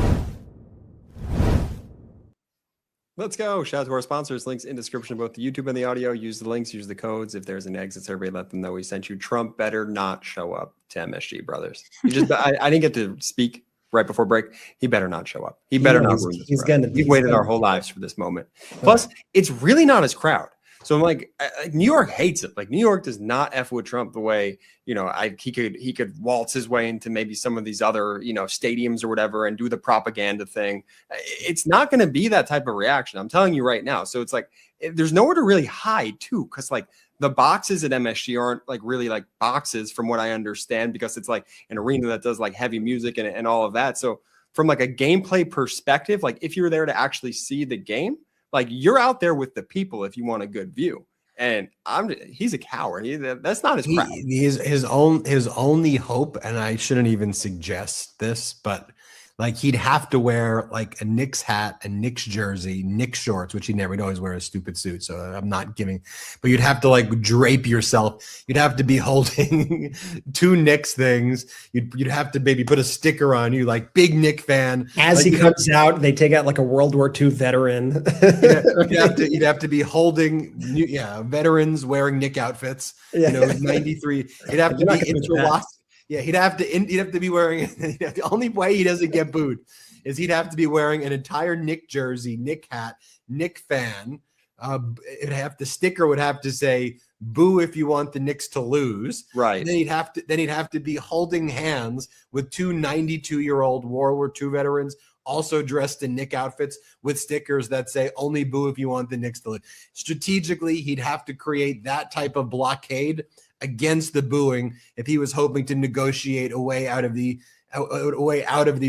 Let's go. Shout out to our sponsors. Links in description of both the YouTube and the audio. Use the links, use the codes. If there's an exit survey, let them know we sent you. Trump better not show up to MSG, brothers. I didn't get to speak right before break. He better not show up. He better not ruin this. We've waited our whole lives for this moment. Plus, it's really not his crowd. So I'm like, New York hates it. Like, New York does not F with Trump the way, he could waltz his way into maybe some of these other, stadiums or whatever and do the propaganda thing. It's not going to be that type of reaction. I'm telling you right now. So it's like, there's nowhere to really hide too. Cause like the boxes at MSG aren't like really like boxes from what I understand, because it's like an arena that does like heavy music and all of that. So from like a gameplay perspective, like if you're there to actually see the game, like you're out there with the people if you want a good view. And he's a coward. That's not his crowd. His only hope, and I shouldn't even suggest this, but like he'd have to wear like a Knicks hat, a Knicks jersey, Knicks shorts, which he'd always wear a stupid suit. So I'm not giving, but you'd have to like drape yourself. You'd have to be holding 2 Knicks things. You'd have to maybe put a sticker on you, like big Knick fan. As like, he comes out, they take out like a World War II veteran. You'd have to be holding, veterans wearing Knick outfits. 93. You'd have to be interlocked. Yeah, he'd have to be wearing. The only way he doesn't get booed is he'd have to be wearing an entire Knick jersey, Knick hat, Knick fan. The sticker would have to say "Boo if you want the Knicks to lose." Right. And then he'd have to be holding hands with 2 92-year-old World War II veterans, also dressed in Knick outfits with stickers that say "Only boo if you want the Knicks to lose." Strategically, he'd have to create that type of blockade against the booing if he was hoping to negotiate a way out of the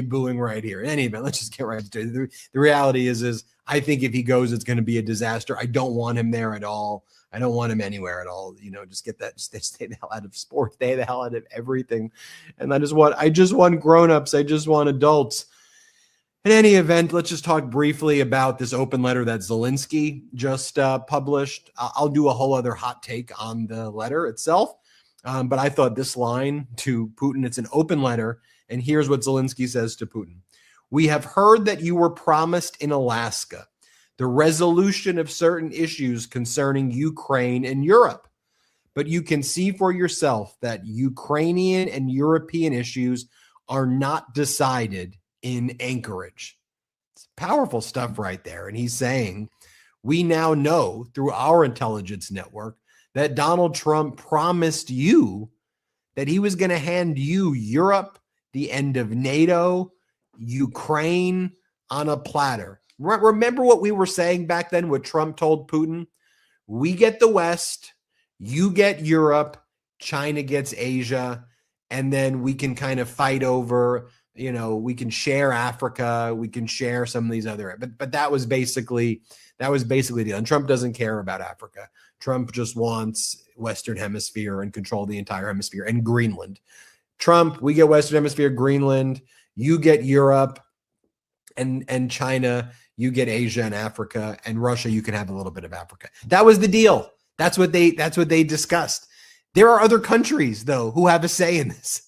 booing right here. In any event, let's just get right to it. The reality is I think if he goes, it's going to be a disaster. I don't want him there at all. I don't want him anywhere at all. Just get that. Just stay the hell out of sports. Stay the hell out of everything. And I just want grown-ups. I just want adults. In any event, let's just talk briefly about this open letter that Zelensky just published. I'll do a whole other hot take on the letter itself, but I thought this line to Putin, it's an open letter, and here's what Zelensky says to Putin. "We have heard that you were promised in Alaska the resolution of certain issues concerning Ukraine and Europe, but you can see for yourself that Ukrainian and European issues are not decided in Anchorage." It's powerful stuff right there. And he's saying, we now know through our intelligence network that Donald Trump promised you that he was going to hand you Europe, the end of NATO, Ukraine on a platter. Remember what we were saying back then, what Trump told Putin? We get the West, you get Europe, China gets Asia, and then we can kind of fight over, we can share Africa, we can share some of these other, but that was basically the deal. And Trump doesn't care about Africa. Trump just wants Western Hemisphere and control the entire hemisphere and Greenland. Trump, we get Western Hemisphere, Greenland, you get Europe and China, you get Asia and Africa, and Russia, you can have a little bit of Africa. That was the deal. That's what they discussed. There are other countries though who have a say in this.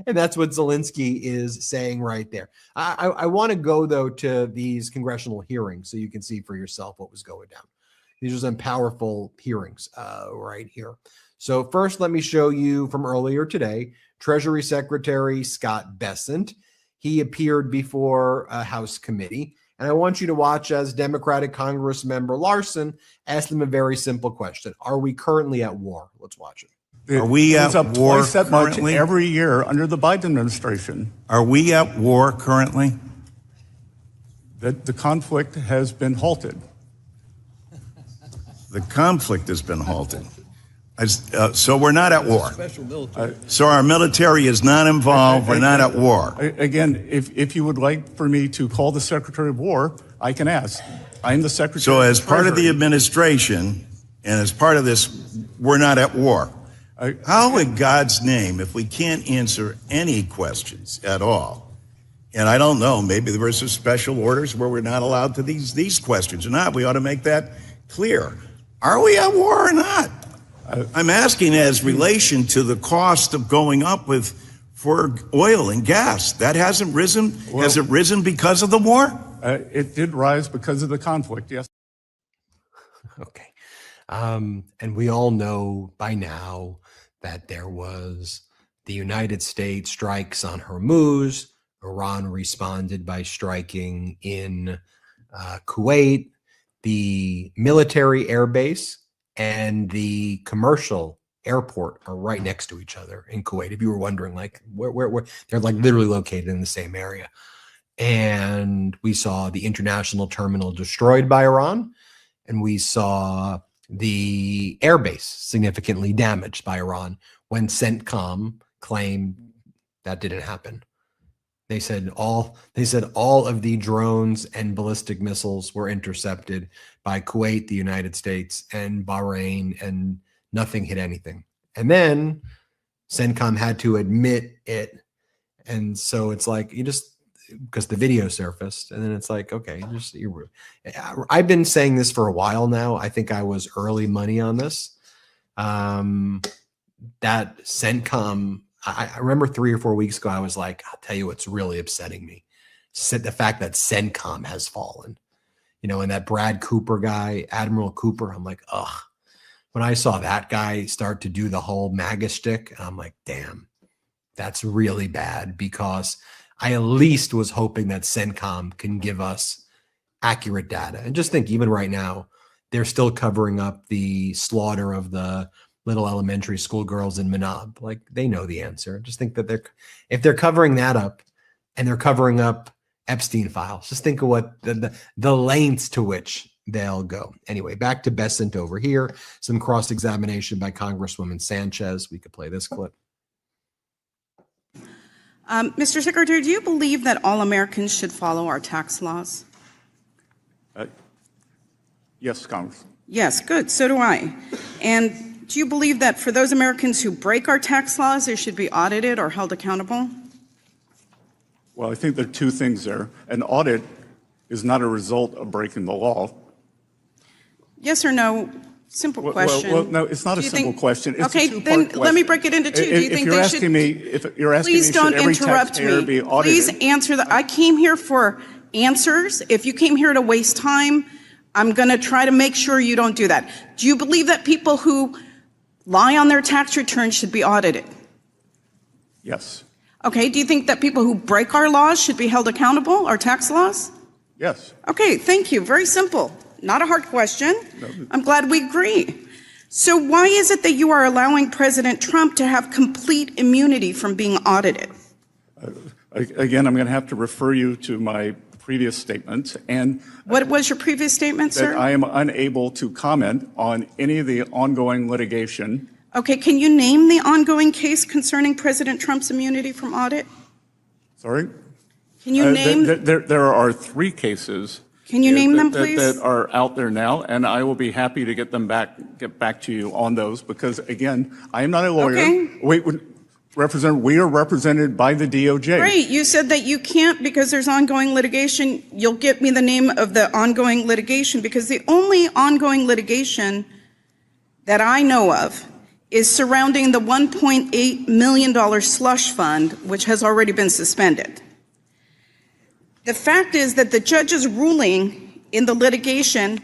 And that's what Zelensky is saying right there. I want to go, though, to these congressional hearings so you can see for yourself what was going down. These are some powerful hearings right here. So first, let me show you from earlier today, Treasury Secretary Scott Bessent. He appeared before a House committee. And I want you to watch as Democratic Congress member Larson asked them a very simple question. Are we currently at war? Let's watch it. Are we at up war twice that much currently? every year under the Biden administration? Are we at war currently? The conflict has been halted. The conflict has been halted. So we're not at war. So our military is not involved. We're not at war. Again, if you would like for me to call the Secretary of War, I can ask. I'm the Secretary. So as of part of the Treasury. administration and as part of this, we're not at war. How in God's name, if we can't answer any questions at all, and I don't know, maybe there were some special orders where we're not allowed to these questions or not. We ought to make that clear. Are we at war or not? I'm asking as relation to the cost of going up for oil and gas. That hasn't risen. Well, has it risen because of the war? It did rise because of the conflict, yes. Okay. And we all know by now that there was the United States strikes on Hormuz. Iran responded by striking in Kuwait, the military air base and the commercial airport are right next to each other in Kuwait. If you were wondering, like, where they're like literally located in the same area. And we saw the international terminal destroyed by Iran, and we saw the airbase significantly damaged by Iran when CENTCOM claimed that didn't happen. They said all of the drones and ballistic missiles were intercepted by Kuwait, the United States, and Bahrain, and nothing hit anything. And then CENTCOM had to admit it. And so it's like, you just, because the video surfaced, and then it's like, okay, I've been saying this for a while now. I think I was early money on this. That CENTCOM, I remember 3 or 4 weeks ago, I was like, I'll tell you what's really upsetting me. The fact that CENTCOM has fallen. And that Brad Cooper guy, Admiral Cooper, I'm like, ugh. When I saw that guy start to do the whole MAGA shtick, I'm like, damn, that's really bad, because I at least was hoping that CENTCOM can give us accurate data. And just think, even right now, they're still covering up the slaughter of the little elementary school girls in Manab. Like, they know the answer. Just think that if they're covering that up and they're covering up Epstein files, just think of what the lengths to which they'll go. Anyway, back to Bessent over here. Some cross-examination by Congresswoman Sanchez. We could play this clip. Mr. Secretary, do you believe that all Americans should follow our tax laws? Yes, Congress. Yes, good. So do I. And do you believe that for those Americans who break our tax laws, they should be audited or held accountable? Well, I think there are two things there. An audit is not a result of breaking the law. Yes or no? Simple question. Well, no, it's not a simple question. It's okay, a two-part then question. let me break it into two. Do you think they should? If you're asking me, please don't should every interrupt taxpayer me. be audited? Please answer that. I came here for answers. If you came here to waste time, I'm going to try to make sure you don't do that. Do you believe that people who lie on their tax returns should be audited? Yes. Okay. Do you think that people who break our laws should be held accountable, our tax laws? Yes. Okay. Thank you. Very simple. Not a hard question. No. I'm glad we agree. So why is it that you are allowing President Trump to have complete immunity from being audited? Again, I'm going to have to refer you to my previous statement. And what was your previous statement, sir? That I am unable to comment on any of the ongoing litigation. Okay. Can you name the ongoing case concerning President Trump's immunity from audit? Sorry? Can you name? There are 3 cases. Can you name them, please? That are out there now, and I will be happy to get back to you on those, because again, I am not a lawyer. Okay. We are represented by the DOJ. Great. You said that you can't because there's ongoing litigation. You'll get me the name of the ongoing litigation, because the only ongoing litigation that I know of is surrounding the $1.8 million slush fund, which has already been suspended. The fact is that the judge's ruling in the litigation.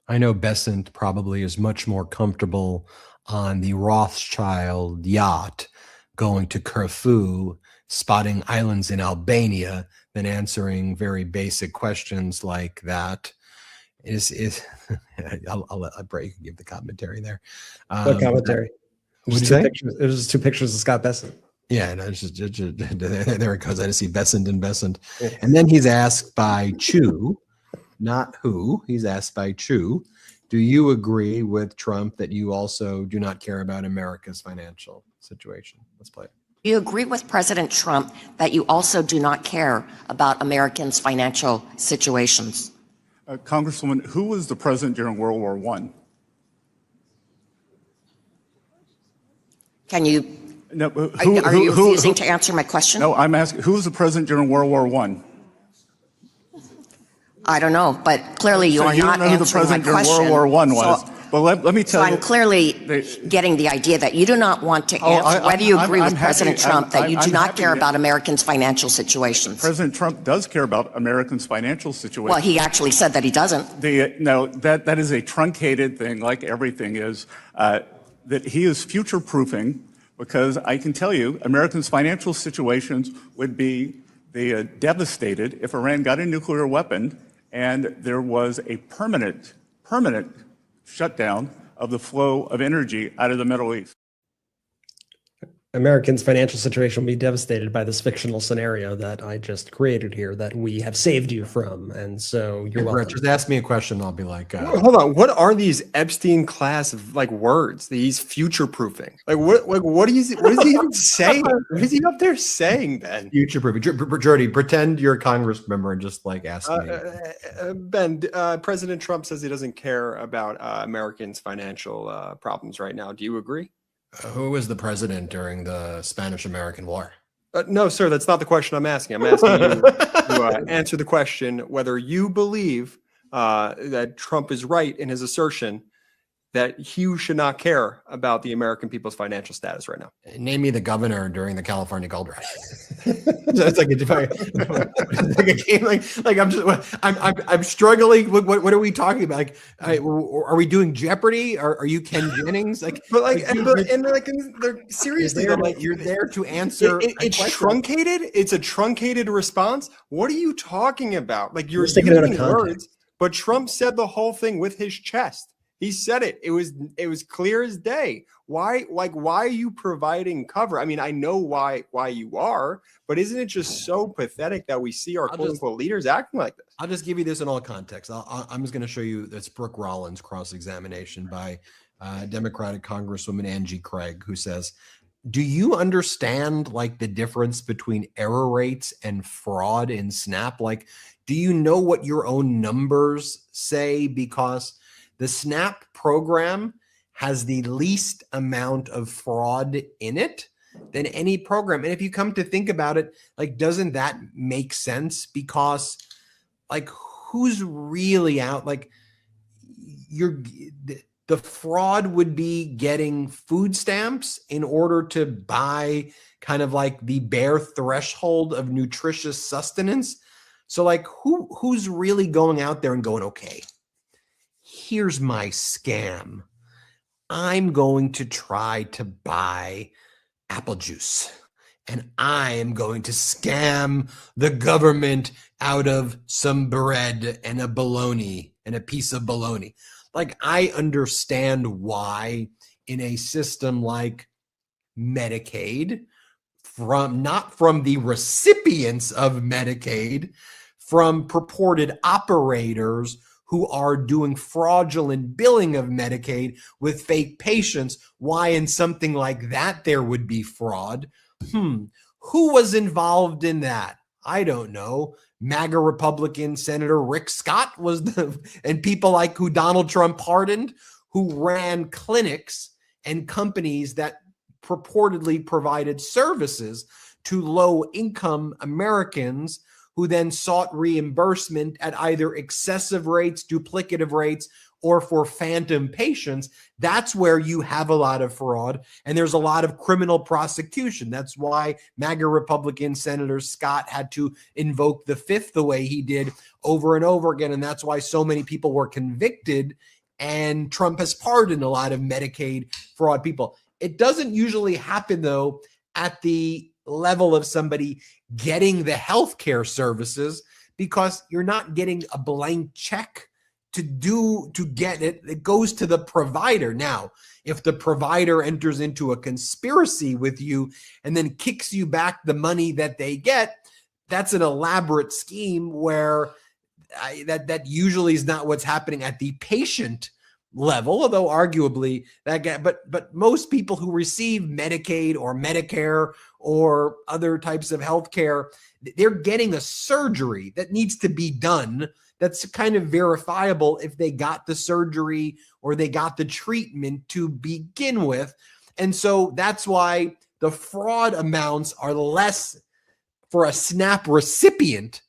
I know Besant probably is much more comfortable on the Rothschild yacht going to Corfu, spotting islands in Albania, than answering very basic questions like that. I'll let Bray give the commentary there. What commentary? It was two pictures of Scott Bessent. Yeah, no, it's just, there it goes. I just see Bessent and Bessent. Yeah. And then he's asked by Chu, not who, he's asked by Chu, do you agree with Trump that you also do not care about America's financial situation? Let's play it. Do you agree with President Trump that you also do not care about Americans' financial situations? Congresswoman, who was the president during World War I? Can you, no, are you refusing to answer my question? No, I'm asking, who was the president during World War I? I don't know, but clearly you are not answering my question. During World War I was. Well, let me tell you. So I'm clearly getting the idea that you do not want to answer whether you agree with President Trump that you do not care about Americans' financial situations. President Trump does care about Americans' financial situations. Well, he actually said that he doesn't. No, that is a truncated thing, like everything is, that he is future-proofing, because I can tell you Americans' financial situations would be devastated if Iran got a nuclear weapon and there was a permanent shutdown of the flow of energy out of the Middle East. Americans' financial situation will be devastated by this fictional scenario that I just created here that we have saved you from. And so you're welcome. Just ask me a question. I'll be like, hold on. What are these Epstein class of like words? These future proofing. What is he even saying? What is he up there saying, Ben? Future proofing. Jordy, pretend you're a Congress member and just like ask me. Ben, President Trump says he doesn't care about Americans' financial problems right now. Do you agree? Who was the president during the Spanish-American War? No, sir, that's not the question I'm asking. I'm asking you to answer the question whether you believe that Trump is right in his assertion that he should not care about the American people's financial status right now. Name me the governor during the California gold rush. It's I'm struggling. What are we talking about? Like, are we doing Jeopardy? Are you Ken Jennings? Seriously, you're there to answer. It's truncated. It's a truncated response. What are you talking about? Like you're using words, but Trump said the whole thing with his chest. He said it. It was clear as day. Why are you providing cover? I mean, I know why you are, but isn't it just so pathetic that we see our quote-unquote leaders acting like this? I'll just give you this in all context. I'm just going to show you this Brooke Rollins cross-examination by Democratic Congresswoman Angie Craig, who says, do you understand like the difference between error rates and fraud in SNAP? Like, do you know what your own numbers say? Because the SNAP program has the least amount of fraud in it than any program. And if you come to think about it, like, doesn't that make sense? Because like, who's really out? Like the fraud would be getting food stamps in order to buy kind of like the bare threshold of nutritious sustenance. So like who's really going out there and going, okay, here's my scam. I'm going to try to buy apple juice and I am going to scam the government out of some bread and a bologna and a piece of bologna. Like, I understand why in a system like Medicaid, not from the recipients of Medicaid, from purported operators who are doing fraudulent billing of Medicaid with fake patients, why in something like that there would be fraud. Who was involved in that? I don't know. MAGA Republican Senator Rick Scott and people like who Donald Trump pardoned, who ran clinics and companies that purportedly provided services to low-income Americans who then sought reimbursement at either excessive rates, duplicative rates, or for phantom patients. That's where you have a lot of fraud, and there's a lot of criminal prosecution. That's why MAGA Republican Senator Scott had to invoke the fifth the way he did over and over again, and that's why so many people were convicted, and Trump has pardoned a lot of Medicaid fraud people. It doesn't usually happen, though, at the level of somebody getting the health care services, because you're not getting a blank check to get it. It goes to the provider. Now, if the provider enters into a conspiracy with you and then kicks you back the money that they get, that's an elaborate scheme where that usually is not what's happening at the patient level, although arguably that guy, but most people who receive Medicaid or Medicare or other types of health care, they're getting a surgery that needs to be done. That's kind of verifiable if they got the surgery or they got the treatment to begin with. And so that's why the fraud amounts are less for a SNAP recipient.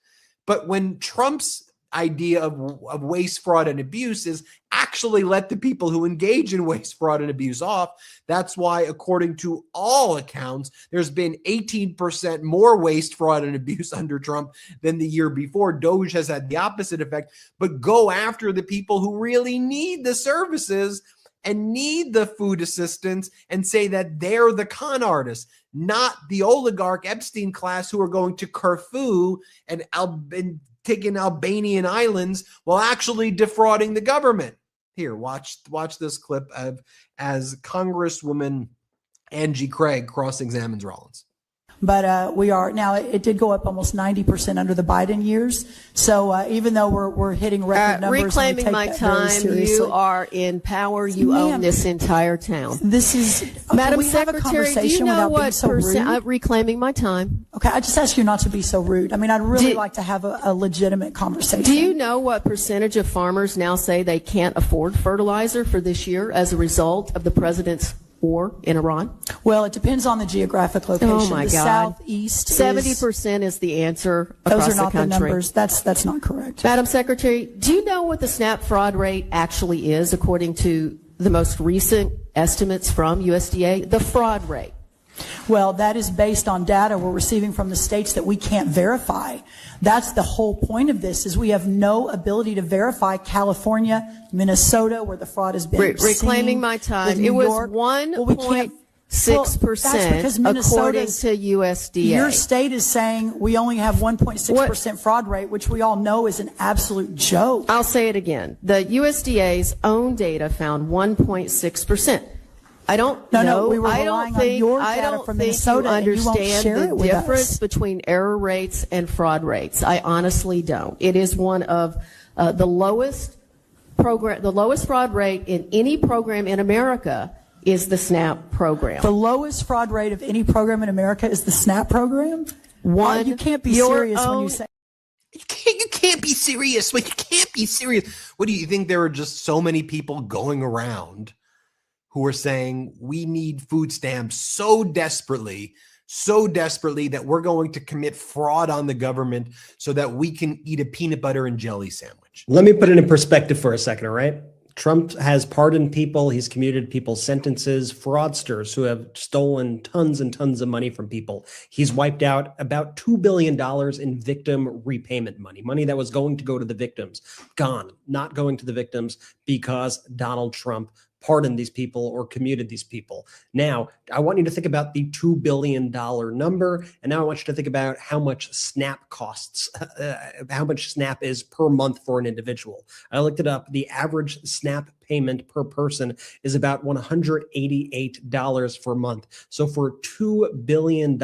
But when Trump's idea of waste, fraud, and abuse is actually let the people who engage in waste, fraud, and abuse off. That's why, according to all accounts, there's been 18% more waste, fraud, and abuse under Trump than the year before. Doge has had the opposite effect, but go after the people who really need the services and need the food assistance and say that they're the con artists, not the oligarch Epstein class who are going to Corfu and taking Albanian islands while actually defrauding the government. Here, watch this clip as Congresswoman Angie Craig cross-examines Rollins. But we are now. It did go up almost 90% under the Biden years. So even though we're hitting record numbers, reclaiming my time. You are in power. You own this entire town. This is Madam Secretary. Do you know what percent? Reclaiming my time. Okay, I just ask you not to be so rude. I mean, I'd really like to have a legitimate conversation. Do you know what percentage of farmers now say they can't afford fertilizer for this year as a result of the president's war in Iran? Well, it depends on the geographic location. Oh my the God! Southeast, 70% is the answer across those are not the country. The numbers. That's not correct. Madam Secretary, do you know what the SNAP fraud rate actually is according to the most recent estimates from USDA? The fraud rate. Well, that is based on data we're receiving from the states that we can't verify. That's the whole point of this, is we have no ability to verify California, Minnesota, where the fraud has been reclaiming my time. It was 1.6% according to USDA. Your state is saying we only have 1.6% fraud rate, which we all know is an absolute joke. I'll say it again. The USDA's own data found 1.6%. I don't know. No, we were relying on your data from Minnesota, and you understand the difference between error rates and fraud rates. I honestly don't. It is one of the lowest fraud rate in any program in America is the SNAP program. The lowest fraud rate of any program in America is the SNAP program? You can't be serious when you say. You can't be serious. You can't be serious. What do you think? There are just so many people going around who are saying we need food stamps so desperately that we're going to commit fraud on the government so that we can eat a peanut butter and jelly sandwich. Let me put it in perspective for a second, all right? Trump has pardoned people. He's commuted people's sentences, fraudsters who have stolen tons and tons of money from people. He's wiped out about $2 billion in victim repayment money that was going to go to the victims. Gone, not going to the victims because Donald Trump pardoned these people or commuted these people. Now, I want you to think about the $2 billion number, and now I want you to think about how much SNAP costs, how much SNAP is per month for an individual. I looked it up. The average SNAP payment per person is about $188 per month. So for $2 billion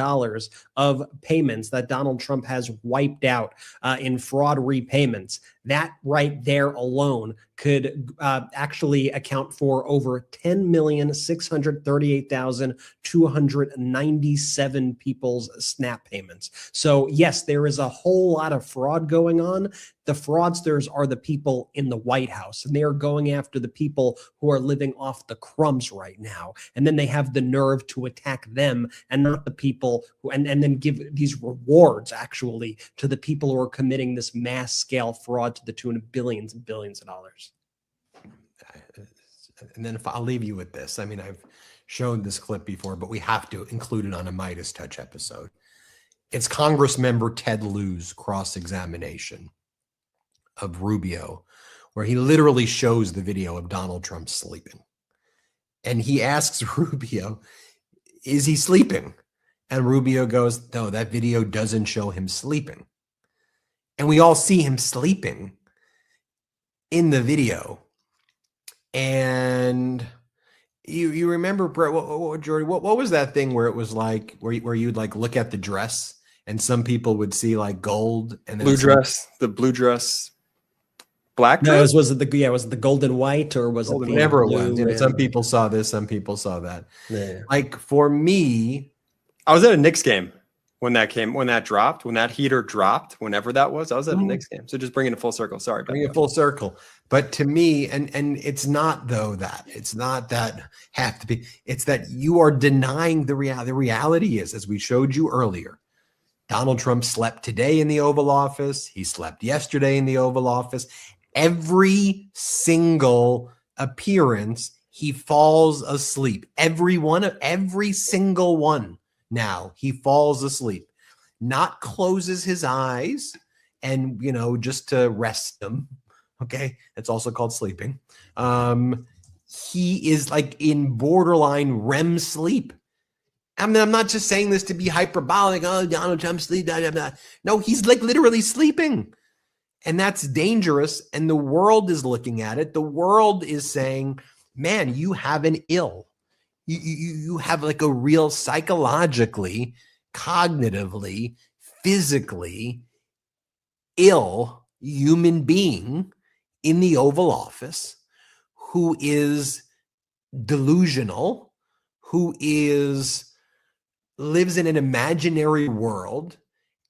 of payments that Donald Trump has wiped out in fraud repayments, that right there alone could actually account for over 10,638,297 people's SNAP payments. So yes, there is a whole lot of fraud going on. The fraudsters are the people in the White House, and they are going after the people who are living off the crumbs right now. And then they have the nerve to attack them and not the people who, and then give these rewards actually to the people who are committing this mass scale fraud to the tune of billions and billions of dollars. And then if I'll leave you with this, I mean, I've shown this clip before, but we have to include it on a MeidasTouch episode. It's Congressmember Ted Lieu's cross-examination of Rubio, where he literally shows the video of Donald Trump sleeping. And he asks Rubio, is he sleeping? And Rubio goes, no, that video doesn't show him sleeping. And we all see him sleeping in the video. And you remember, Brett, Jordy, what was that thing where it was like, where you'd like look at the dress and some people would see like gold and then the blue dress, black No, dress? was it the golden white, or was it whatever it blue? was? You know, some people saw this, some people saw that. Yeah. Like for me, I was at a Knicks game when that heater dropped, whenever that was. I was at a Knicks game. So just bringing it full circle. Sorry. Bring it full circle. But to me, and it's not though that it's not that have to be. It's that you are denying the reality. The reality is, as we showed you earlier, Donald Trump slept today in the Oval Office. He slept yesterday in the Oval Office. Every single appearance, he falls asleep. Every single one. Now he falls asleep, not closes his eyes and, just to rest them. Okay. That's also called sleeping. He is like in borderline REM sleep. I mean, I'm not just saying this to be hyperbolic. Oh, Donald Trump sleep. Blah, blah, blah. No, he's like literally sleeping. And that's dangerous. And the world is looking at it. The world is saying, man, you have an ill. You have like a real psychologically, cognitively, physically ill human being in the Oval Office who is delusional, who lives in an imaginary world,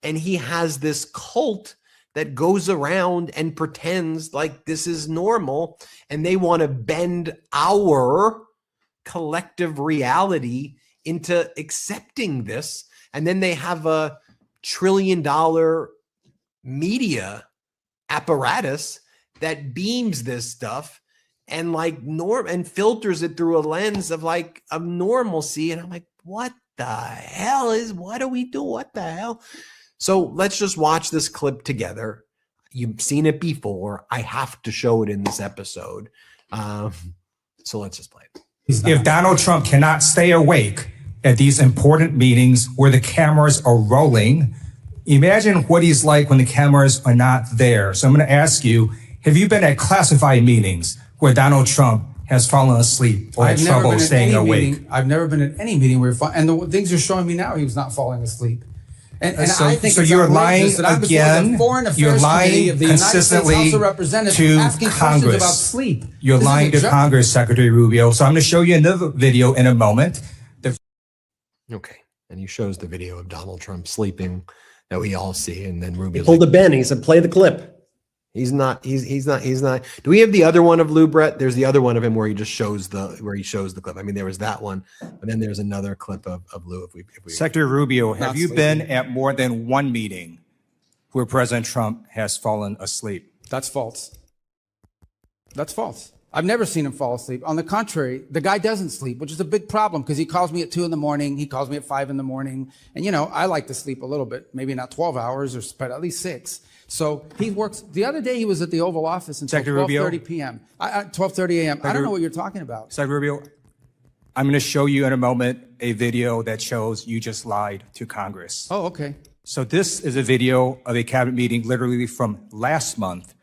and he has this cult that goes around and pretends like this is normal, and they want to bend our collective reality into accepting this. And then they have a $1 trillion media apparatus that beams this stuff and and filters it through a lens of normalcy. And I'm like, what the hell what do we do? What the hell? So let's just watch this clip together. You've seen it before. I have to show it in this episode. So let's just play it. If Donald Trump cannot stay awake at these important meetings where the cameras are rolling, imagine what he's like when the cameras are not there. So I'm going to ask you, have you been at classified meetings where Donald Trump has fallen asleep or had trouble staying awake? I've never been at any meeting where, and the things you're showing me now, he was not falling asleep. And so, I think so you're lying again. You're lying of the consistently to Congress. About sleep. You're lying to Congress, Secretary Rubio. So I'm going to show you another video in a moment. Okay. And he shows the video of Donald Trump sleeping that we all see. And then Rubio pulled a Ben. He said, play the clip. He's not. Do we have the other one of Lou, Brett? There's the other one of him where he just shows the clip. I mean, there was that one, but then there's another clip of Lou. If we Secretary Rubio, have you been at more than one meeting where President Trump has fallen asleep? That's false. That's false. I've never seen him fall asleep. On the contrary, the guy doesn't sleep, which is a big problem because he calls me at 2 a.m. He calls me at 5 a.m. And, I like to sleep a little bit, maybe not 12 hours, but at least 6. So he works. The other day he was at the Oval Office until 12:30 p.m. 12:30 a.m. I don't know what you're talking about. Secretary Rubio, I'm going to show you in a moment a video that shows you just lied to Congress. Oh, okay. So this is a video of a cabinet meeting literally from last month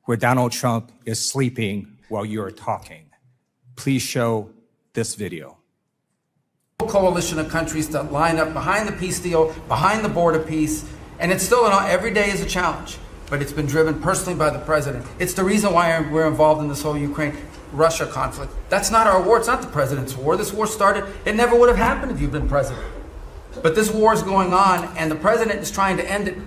where Donald Trump is sleeping while you're talking. Please show this video. Coalition of countries that line up behind the peace deal, behind the border peace. And it's still every day is a challenge, but it's been driven personally by the president. It's the reason why we're involved in this whole Ukraine-Russia conflict. That's not our war. It's not the president's war. This war started. It never would have happened if you'd been president. But this war is going on, and the president is trying to end it.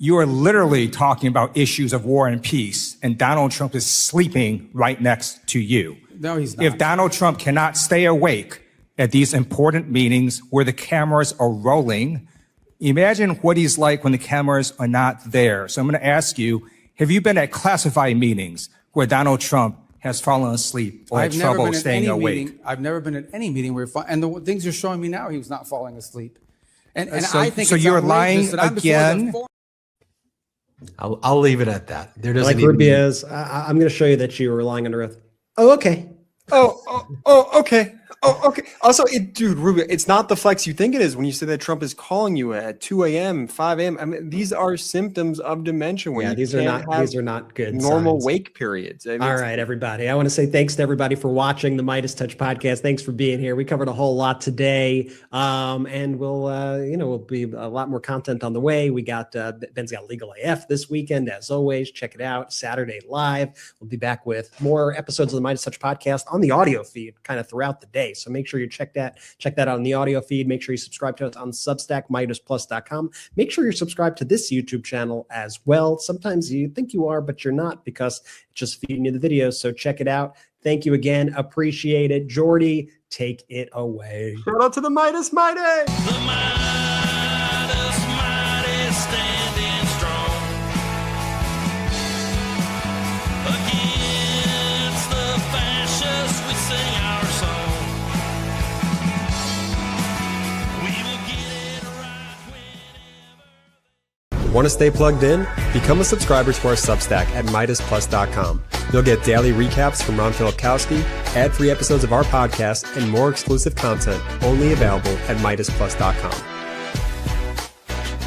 You are literally talking about issues of war and peace, and Donald Trump is sleeping right next to you. No, he's not. If Donald Trump cannot stay awake at these important meetings where the cameras are rolling, imagine what he's like when the cameras are not there. So I'm going to ask you, have you been at classified meetings where Donald Trump has fallen asleep or had trouble staying awake? I've never been at any meeting where, and the things you're showing me now, he was not falling asleep. And so, I think so you're lying again. I'll leave it at that. There doesn't like Rubio's. I'm going to show you that you were relying under oath. Oh, okay. Okay. Oh, okay. Also, dude, Rubio, it's not the flex you think it is when you say that Trump is calling you at 2 a.m., 5 a.m. I mean, these are symptoms of dementia. Where these are not good normal signs. wake periods. I mean, all right, everybody. I want to say thanks to everybody for watching the MeidasTouch podcast. Thanks for being here. We covered a whole lot today, and we'll be a lot more content on the way. We got Ben's got Legal AF this weekend, as always. Check it out. Saturday Live. We'll be back with more episodes of the MeidasTouch podcast on the audio feed, kind of throughout the day. So make sure you check that out on the audio feed. Make sure you subscribe to us on Substack, MeidasPlus.com. Make sure you're subscribed to this YouTube channel as well. Sometimes you think you are, but you're not because it's just feeding you the videos. So check it out. Thank you again. Appreciate it. Jordy, take it away. Shout out to the Meidas Mighty. The Meidas Mighty standing strong against the fascists. We sing our song. Want to stay plugged in? Become a subscriber to our Substack at MeidasPlus.com. You'll get daily recaps from Ron Filipkowski, ad-free episodes of our podcast, and more exclusive content only available at MeidasPlus.com.